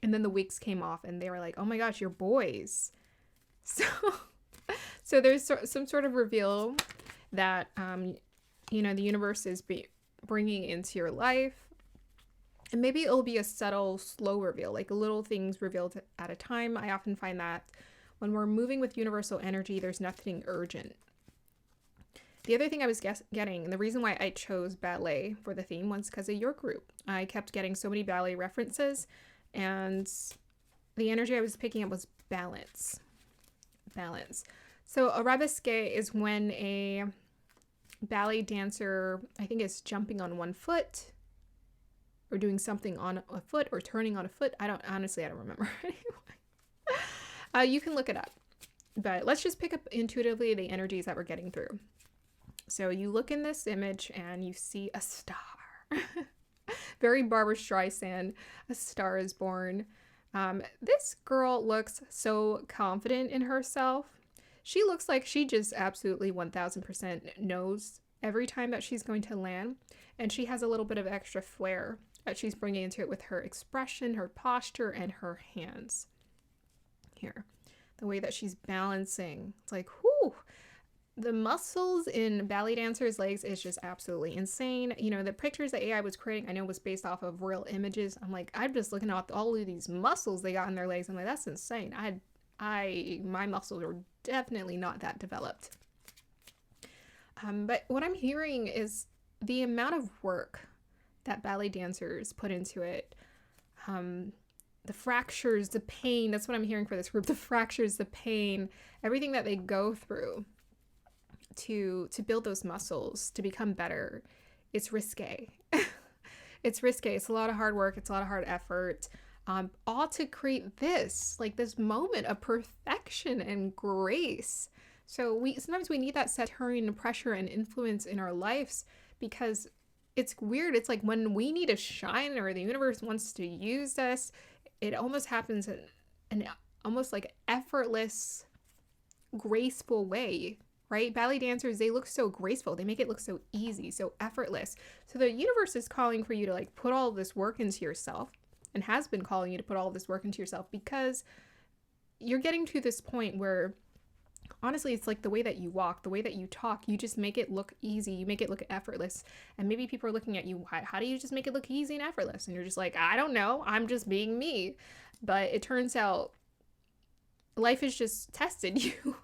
And then the wigs came off and they were like, oh my gosh, you're boys. So there's some sort of reveal that, the universe is bringing into your life. And maybe it'll be a subtle, slow reveal, like little things revealed at a time. I often find that when we're moving with universal energy, there's nothing urgent. The other thing I was getting, and the reason why I chose ballet for the theme, was because of your group. I kept getting so many ballet references, and the energy I was picking up was balance. Balance. So Arabesque is when a ballet dancer, I think, is jumping on one foot, or doing something on a foot, or turning on a foot. I don't remember. Anyway, you can look it up, but let's just pick up intuitively the energies that we're getting through. So you look in this image and you see a star. Very Barbara Streisand, A Star is Born. This girl looks so confident in herself. She looks like she just absolutely 1000% knows every time that she's going to land. And she has a little bit of extra flair that she's bringing into it with her expression, her posture, and her hands. Here, the way that she's balancing. It's like, whoo! The muscles in ballet dancers' legs is just absolutely insane. You know, the pictures that AI was creating, I know was based off of real images. I'm just looking at all of these muscles they got in their legs. I'm like, that's insane. My muscles are definitely not that developed. But what I'm hearing is the amount of work that ballet dancers put into it. The fractures, the pain, that's what I'm hearing for this group. The fractures, the pain, everything that they go through to build those muscles, to become better. It's risque. It's risque. It's a lot of hard work. It's a lot of hard effort. All to create this moment of perfection and grace. So sometimes we need that Saturnian pressure and influence in our lives, because it's weird. It's like when we need to shine or the universe wants to use us, it almost happens in an almost like effortless, graceful way, right? Ballet dancers, they look so graceful. They make it look so easy, so effortless. So the universe is calling for you to put all this work into yourself, and has been calling you to put all this work into yourself, because you're getting to this point where honestly, it's like the way that you walk, the way that you talk, you just make it look easy. You make it look effortless. And maybe people are looking at you, how do you just make it look easy and effortless? And you're just like, I don't know. I'm just being me. But it turns out life has just tested you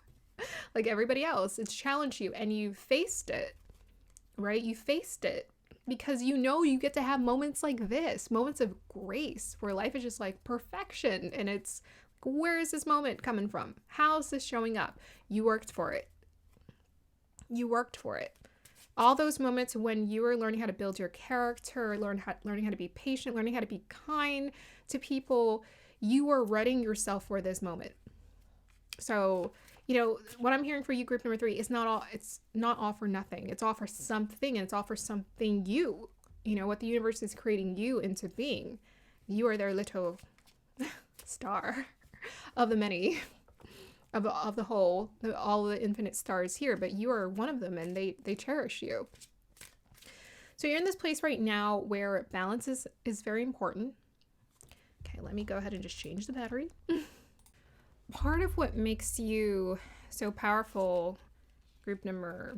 like everybody else. It's challenged you, and you faced it, right? You faced it because you get to have moments like this, moments of grace where life is just like perfection. And it's, where is this moment coming from? How's this showing up? You worked for it. You worked for it. All those moments when you were learning how to build your character, learning how to be patient, learning how to be kind to people, you were readying yourself for this moment. So, what I'm hearing for you, group number 3, it's not all for nothing. It's all for something, and it's all for something what the universe is creating you into being. You are their little star of the many, of the whole, all the infinite stars here, but you are one of them, and they cherish you. So you're in this place right now where balance is very important. Okay, let me go ahead and just change the battery. Part of what makes you so powerful, group number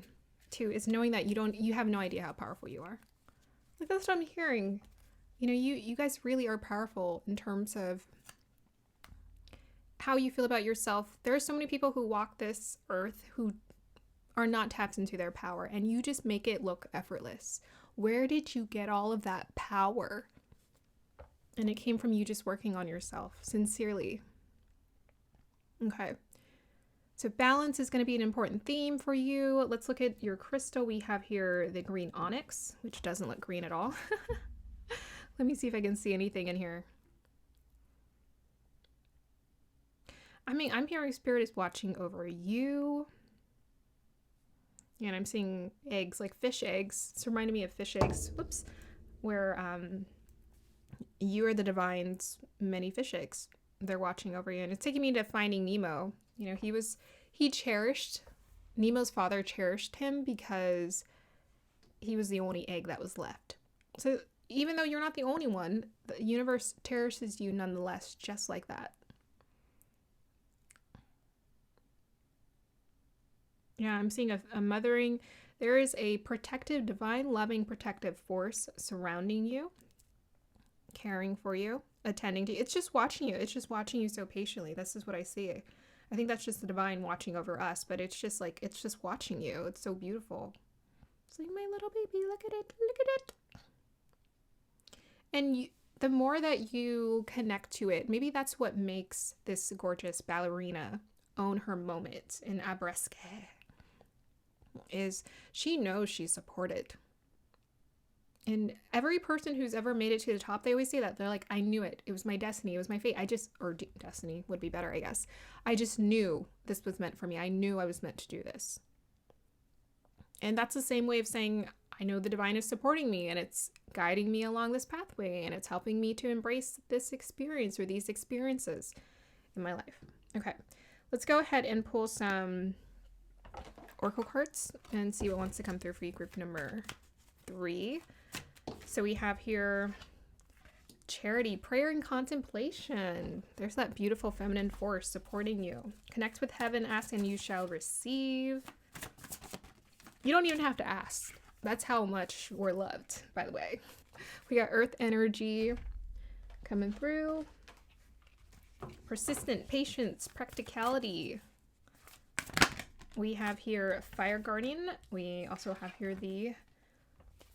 2, is knowing that you have no idea how powerful you are. That's what I'm hearing. You guys really are powerful in terms of how you feel about yourself. There are so many people who walk this earth who are not tapped into their power, and you just make it look effortless. Where did you get all of that power? And it came from you just working on yourself sincerely. Okay. So balance is going to be an important theme for you. Let's look at your crystal. We have here the green onyx, which doesn't look green at all. Let me see if I can see anything in here. I'm hearing spirit is watching over you. And I'm seeing eggs, like fish eggs. It's reminding me of fish eggs. Whoops. Where you are the divine's many fish eggs. They're watching over you. And it's taking me to Finding Nemo. Nemo's father cherished him because he was the only egg that was left. So even though you're not the only one, the universe cherishes you nonetheless, just like that. Yeah, I'm seeing a mothering. There is a protective, divine, loving, protective force surrounding you, caring for you, attending to you. It's just watching you. It's just watching you so patiently. This is what I see. I think that's just the divine watching over us, but it's just watching you. It's so beautiful. It's like, my little baby, look at it, look at it. And the more that you connect to it, maybe that's what makes this gorgeous ballerina own her moment in Arabesque, is she knows she's supported. And every person who's ever made it to the top, they always say that. They're like, I knew it. It was my destiny. It was my fate. Destiny would be better, I guess. I just knew this was meant for me. I knew I was meant to do this. And that's the same way of saying, I know the divine is supporting me and it's guiding me along this pathway and it's helping me to embrace this experience or these experiences in my life. Okay, let's go ahead and pull some oracle cards and see what wants to come through for you, group number 3. So we have here charity, prayer, and contemplation. There's that beautiful feminine force supporting you. Connect with heaven, ask and you shall receive. You don't even have to ask. That's how much we're loved, by the way. We got earth energy coming through. Persistent, patience, practicality. We have here fire guardian. We also have here the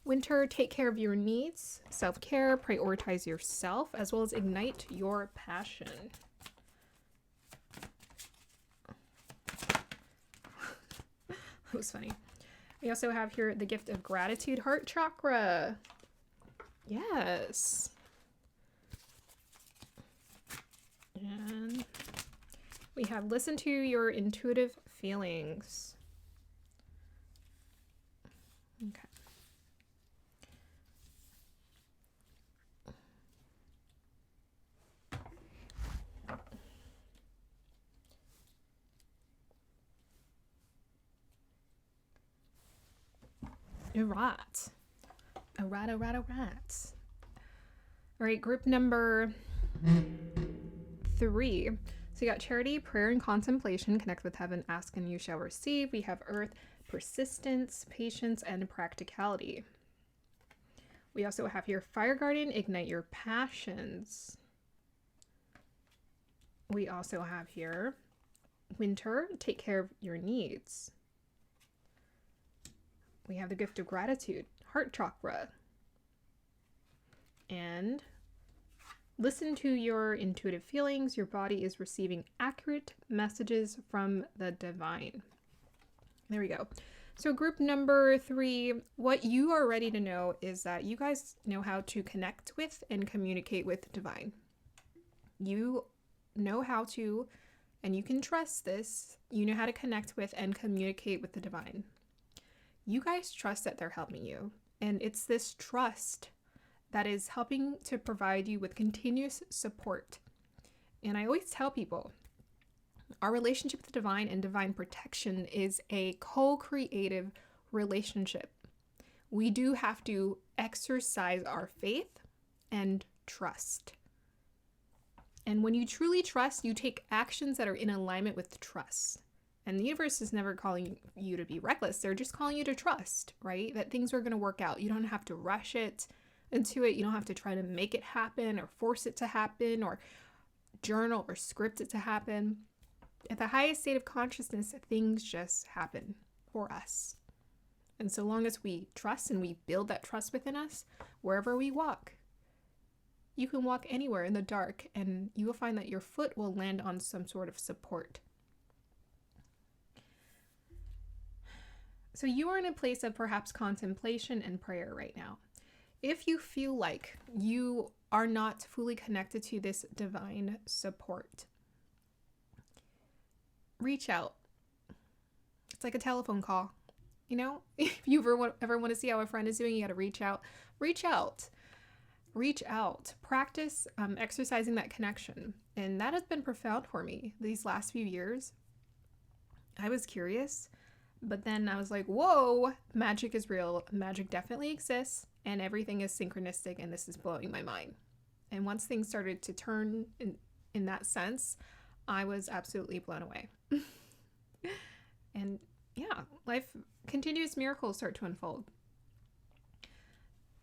winter, take care of your needs, self-care, prioritize yourself, as well as ignite your passion. That was funny. We also have here the gift of gratitude, heart chakra. Yes. And we have listen to your intuitive feelings. Okay. All right. All right, group number 3. So you got charity, prayer, and contemplation. Connect with heaven, ask and you shall receive. We have earth, persistence, patience, and practicality. We also have here fire guardian, ignite your passions. We also have here winter, take care of your needs. We have the gift of gratitude, heart chakra. And listen to your intuitive feelings. Your body is receiving accurate messages from the divine. There we go. So group number 3, what you are ready to know is that you guys know how to connect with and communicate with the divine. You know how to, and you can trust this, you know how to connect with and communicate with the divine. You guys trust that they're helping you. And it's this trust that is helping to provide you with continuous support. And I always tell people, our relationship with the divine and divine protection is a co-creative relationship. We do have to exercise our faith and trust. And when you truly trust, you take actions that are in alignment with trust. And the universe is never calling you to be reckless. They're just calling you to trust, right? That things are going to work out. You don't have to rush it into it. You don't have to try to make it happen or force it to happen or journal or script it to happen. At the highest state of consciousness, things just happen for us. And so long as we trust and we build that trust within us, wherever we walk, you can walk anywhere in the dark and you will find that your foot will land on some sort of support. So you are in a place of perhaps contemplation and prayer right now. If you feel like you are not fully connected to this divine support, reach out. It's like a telephone call. You know, if you ever want to see how a friend is doing, you got to reach out. Reach out. Reach out. Practice exercising that connection. And that has been profound for me these last few years. I was curious. But then I was like, whoa, magic is real. Magic definitely exists and everything is synchronistic and this is blowing my mind. And once things started to turn in that sense, I was absolutely blown away. And yeah, continuous miracles start to unfold.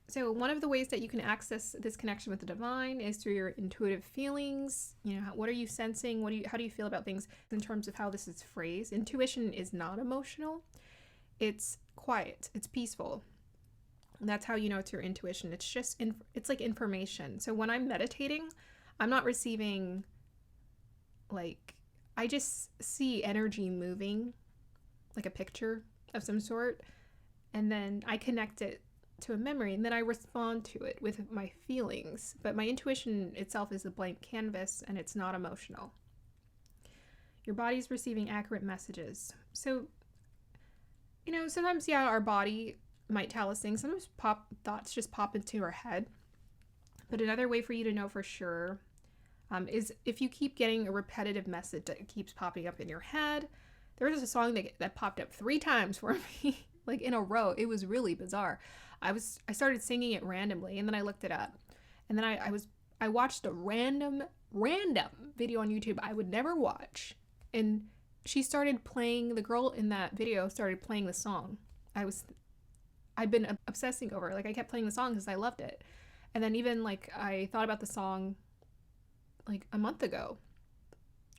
So one of the ways that you can access this connection with the divine is through your intuitive feelings. You know, what are you sensing? How do you feel about things in terms of how this is phrased? Intuition is not emotional. It's quiet. It's peaceful. And that's how you know it's your intuition. It's just, it's like information. So when I'm meditating, I'm not receiving I just see energy moving, like a picture of some sort. And then I connect it to a memory and then I respond to it with my feelings, but my intuition itself is a blank canvas and it's not emotional. Your body's receiving accurate messages. So, you know, sometimes, yeah, our body might tell us things. Sometimes thoughts just pop into our head. But another way for you to know for sure is if you keep getting a repetitive message that keeps popping up in your head. There was a song that popped up 3 times for me, like in a row. It was really bizarre. I started singing it randomly, and then I looked it up, and then I watched a random video on YouTube I would never watch, and the girl in that video started playing the song. I've been obsessing over it. Like, I kept playing the song because I loved it. And then even like I thought about the song like a month ago,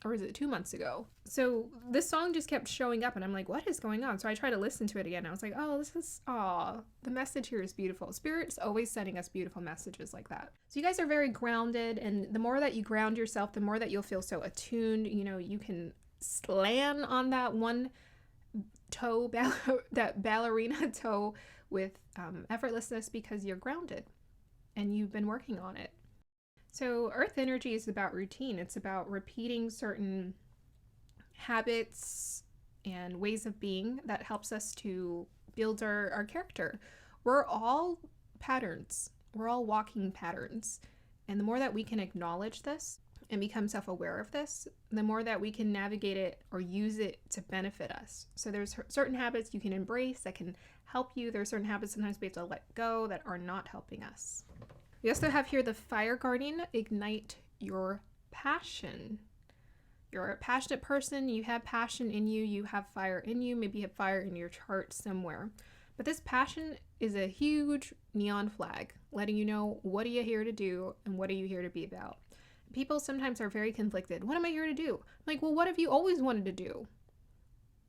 or is it 2 months ago? So this song just kept showing up, and I'm like, what is going on? So I tried to listen to it again. I was like, the message here is beautiful. Spirit's always sending us beautiful messages like that. So you guys are very grounded, and the more that you ground yourself, the more that you'll feel so attuned. You know, you can slam on that one toe, that ballerina toe with effortlessness because you're grounded and you've been working on it. So earth energy is about routine. It's about repeating certain habits and ways of being that helps us to build our character. We're all patterns. We're all walking patterns. And the more that we can acknowledge this and become self-aware of this, the more that we can navigate it or use it to benefit us. So there's certain habits you can embrace that can help you. There are certain habits sometimes we have to let go that are not helping us. We also have here the Fire Guardian, ignite your passion. You're a passionate person, you have passion in you, you have fire in you, maybe you have fire in your chart somewhere. But this passion is a huge neon flag, letting you know, what are you here to do and what are you here to be about? People sometimes are very conflicted. What am I here to do? I'm like, well, what have you always wanted to do?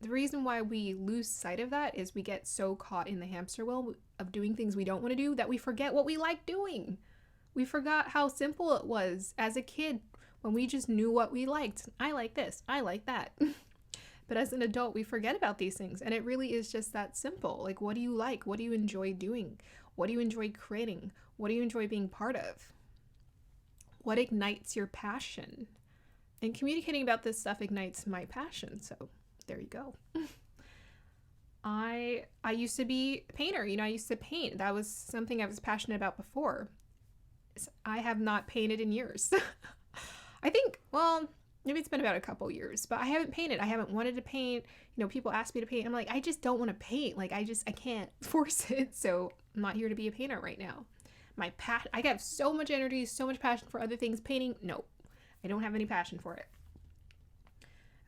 The reason why we lose sight of that is we get so caught in the hamster wheel of doing things we don't want to do that we forget what we like doing. We forgot how simple it was as a kid when we just knew what we liked. I like this, I like that. But as an adult, we forget about these things, and it really is just that simple. Like, what do you like? What do you enjoy doing? What do you enjoy creating? What do you enjoy being part of? What ignites your passion? And communicating about this stuff ignites my passion, so there you go. I used to be a painter. I used to paint. That was something I was passionate about before. I have not painted in years. I think, well, maybe it's been about a couple years, but I haven't painted. I haven't wanted to paint. People ask me to paint. I'm like, I just don't want to paint. Like, I can't force it. So I'm not here to be a painter right now. I have so much energy, so much passion for other things. Painting, no, I don't have any passion for it.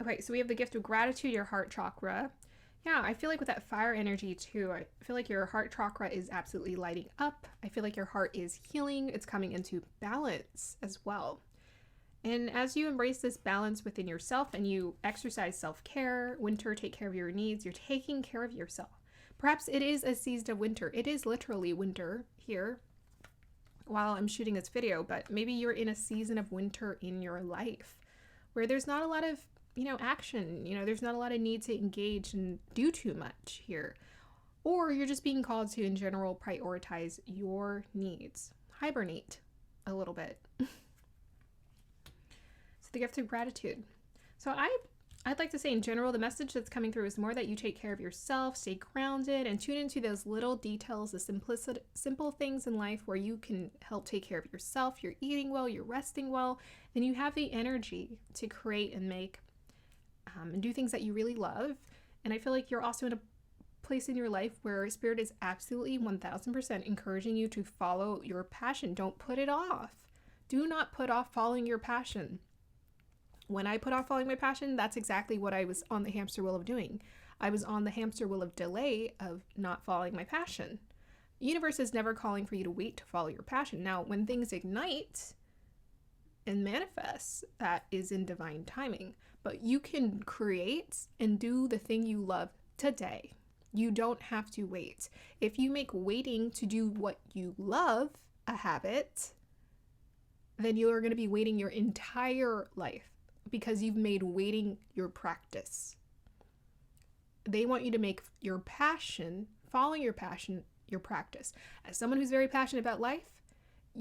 Okay, so we have the gift of gratitude, your heart chakra. Yeah, I feel like with that fire energy too, I feel like your heart chakra is absolutely lighting up. I feel like your heart is healing. It's coming into balance as well. And as you embrace this balance within yourself and you exercise self-care, winter, take care of your needs, you're taking care of yourself. Perhaps it is a season of winter. It is literally winter here while I'm shooting this video, but maybe you're in a season of winter in your life where there's not a lot of action, there's not a lot of need to engage and do too much here. Or you're just being called to, in general, prioritize your needs. Hibernate a little bit. So the gift of gratitude. So I'd like to say, in general, the message that's coming through is more that you take care of yourself, stay grounded, and tune into those little details, the simple things in life where you can help take care of yourself. You're eating well, you're resting well, and you have the energy to create and make and do things that you really love. And I feel like you're also in a place in your life where Spirit is absolutely 1000% encouraging you to follow your passion. Don't put it off. Do not put off following your passion. When I put off following my passion, that's exactly what I was on the hamster wheel of doing. I was on the hamster wheel of delay of not following my passion. The universe is never calling for you to wait to follow your passion. Now, when things ignite and manifest, that is in divine timing. But you can create and do the thing you love today. You don't have to wait. If you make waiting to do what you love a habit, then you are going to be waiting your entire life because you've made waiting your practice. They want you to make your passion, following your passion, your practice. As someone who's very passionate about life,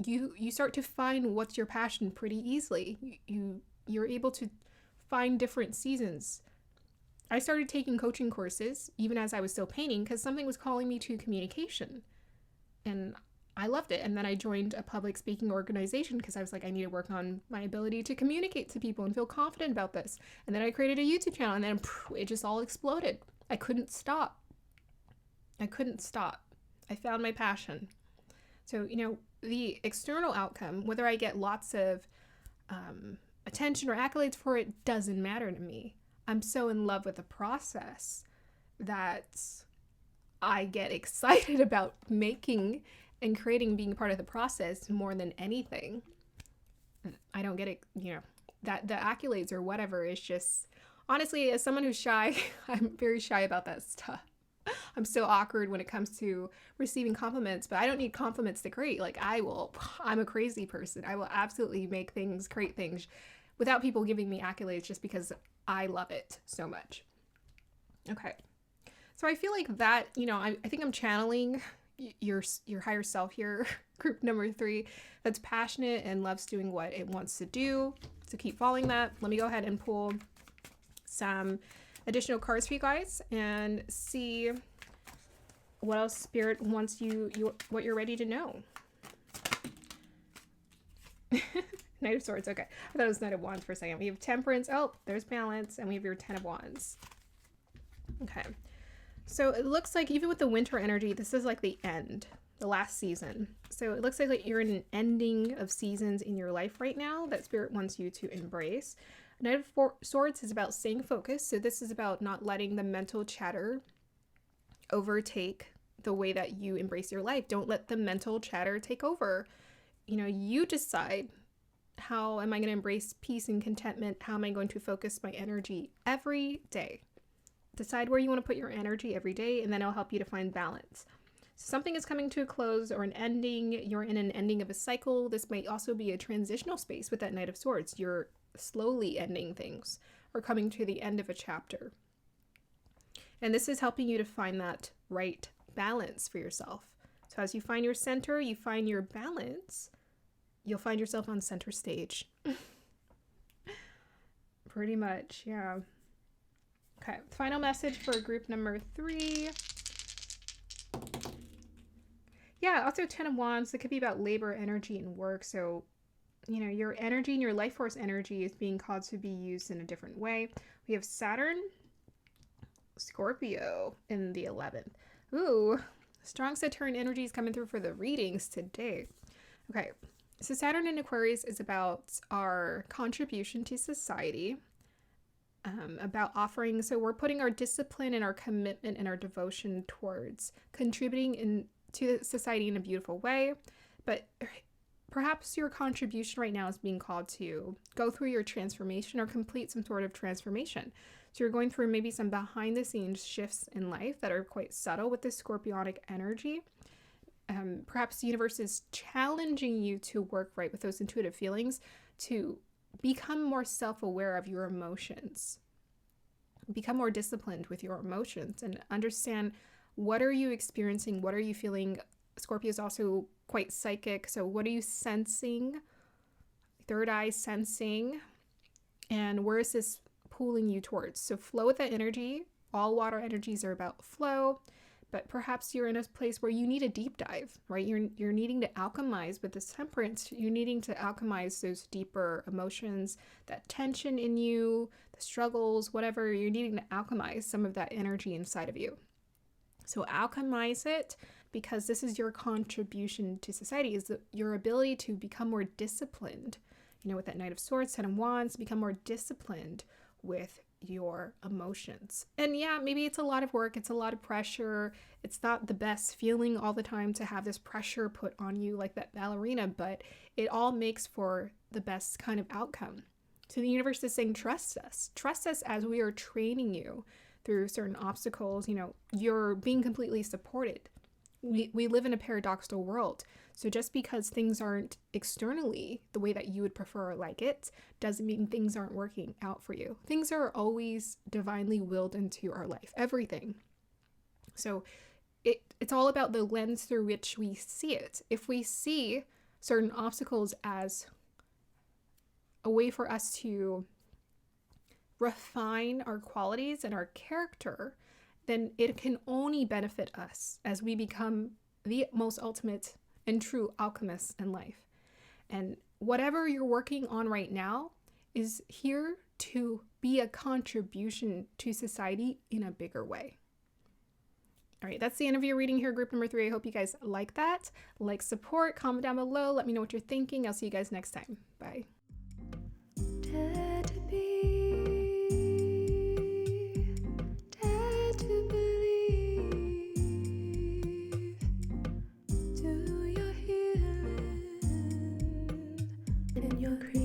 you start to find what's your passion pretty easily. You're able to find different seasons. I started taking coaching courses even as I was still painting because something was calling me to communication. And I loved it. And then I joined a public speaking organization because I was like, I need to work on my ability to communicate to people and feel confident about this. And then I created a YouTube channel, and then it just all exploded. I couldn't stop. I found my passion. So, the external outcome, whether I get lots of attention or accolades for it, doesn't matter to me. I'm so in love with the process that I get excited about making and creating, being part of the process more than anything. I don't get it, that the accolades or whatever is just, honestly, as someone who's shy, I'm very shy about that stuff. I'm so awkward when it comes to receiving compliments, but I don't need compliments to create. Like I'm a crazy person. I will absolutely create things without people giving me accolades just because I love it so much. Okay. So I feel like that, I think I'm channeling your higher self here, group number 3, that's passionate and loves doing what it wants to do. So keep following that. Let me go ahead and pull some additional cards for you guys and see what else Spirit wants what you're ready to know. Knight of Swords. Okay. I thought it was Knight of Wands for a second. We have Temperance. Oh, there's Balance. And we have your 10 of Wands. Okay. So it looks like even with the winter energy, this is like the end, the last season. So it looks like you're in an ending of seasons in your life right now that Spirit wants you to embrace. Knight of Swords is about staying focused. So this is about not letting the mental chatter overtake the way that you embrace your life. Don't let the mental chatter take over. You decide, how am I going to embrace peace and contentment? How am I going to focus my energy every day? Decide where you want to put your energy every day, and then it'll help you to find balance. So something is coming to a close or an ending. You're in an ending of a cycle. This might also be a transitional space with that Knight of Swords. You're slowly ending things or coming to the end of a chapter. And this is helping you to find that right balance for yourself. So as you find your center, you find your balance, you'll find yourself on center stage. Pretty much, yeah. Okay, final message for group number 3. Yeah, also 10 of Wands. It could be about labor, energy, and work. So, your energy and your life force energy is being called to be used in a different way. We have Saturn, Scorpio in the 11th. Ooh, strong Saturn energy is coming through for the readings today. Okay, so Saturn in Aquarius is about our contribution to society. About offering, so we're putting our discipline and our commitment and our devotion towards contributing to society in a beautiful way, but perhaps your contribution right now is being called to go through your transformation or complete some sort of transformation. So you're going through maybe some behind the scenes shifts in life that are quite subtle with this scorpionic energy. Perhaps the universe is challenging you to work right with those intuitive feelings, to become more self-aware of your emotions, become more disciplined with your emotions, and understand what are you experiencing, what are you feeling. Scorpio is also quite psychic, so what are you sensing, third eye sensing, and where is this pulling you towards? So flow with that energy. All water energies are about flow, but perhaps you're in a place where you need a deep dive, right? You're needing to alchemize with this Temperance. You're needing to alchemize those deeper emotions, that tension in you, the struggles, whatever. You're needing to alchemize some of that energy inside of you. So alchemize it, because this is your contribution to society, is your ability to become more disciplined, with that Knight of Swords, 10 of Wands, become more disciplined with your emotions. And yeah, maybe it's a lot of work, it's a lot of pressure, it's not the best feeling all the time to have this pressure put on you like that ballerina, but it all makes for the best kind of outcome. So the universe is saying, trust us as we are training you through certain obstacles. You're being completely supported. We live in a paradoxical world. So just because things aren't externally the way that you would prefer or like it, doesn't mean things aren't working out for you. Things are always divinely willed into our life, everything. So it's all about the lens through which we see it. If we see certain obstacles as a way for us to refine our qualities and our character, then it can only benefit us as we become the most ultimate and true alchemists in life. And whatever you're working on right now is here to be a contribution to society in a bigger way. All right, that's the end of your reading here, group number 3. I hope you guys like that. Like, support, comment down below. Let me know what you're thinking. I'll see you guys next time. Bye. Dare to be, dare to believe, do your healing in your creation.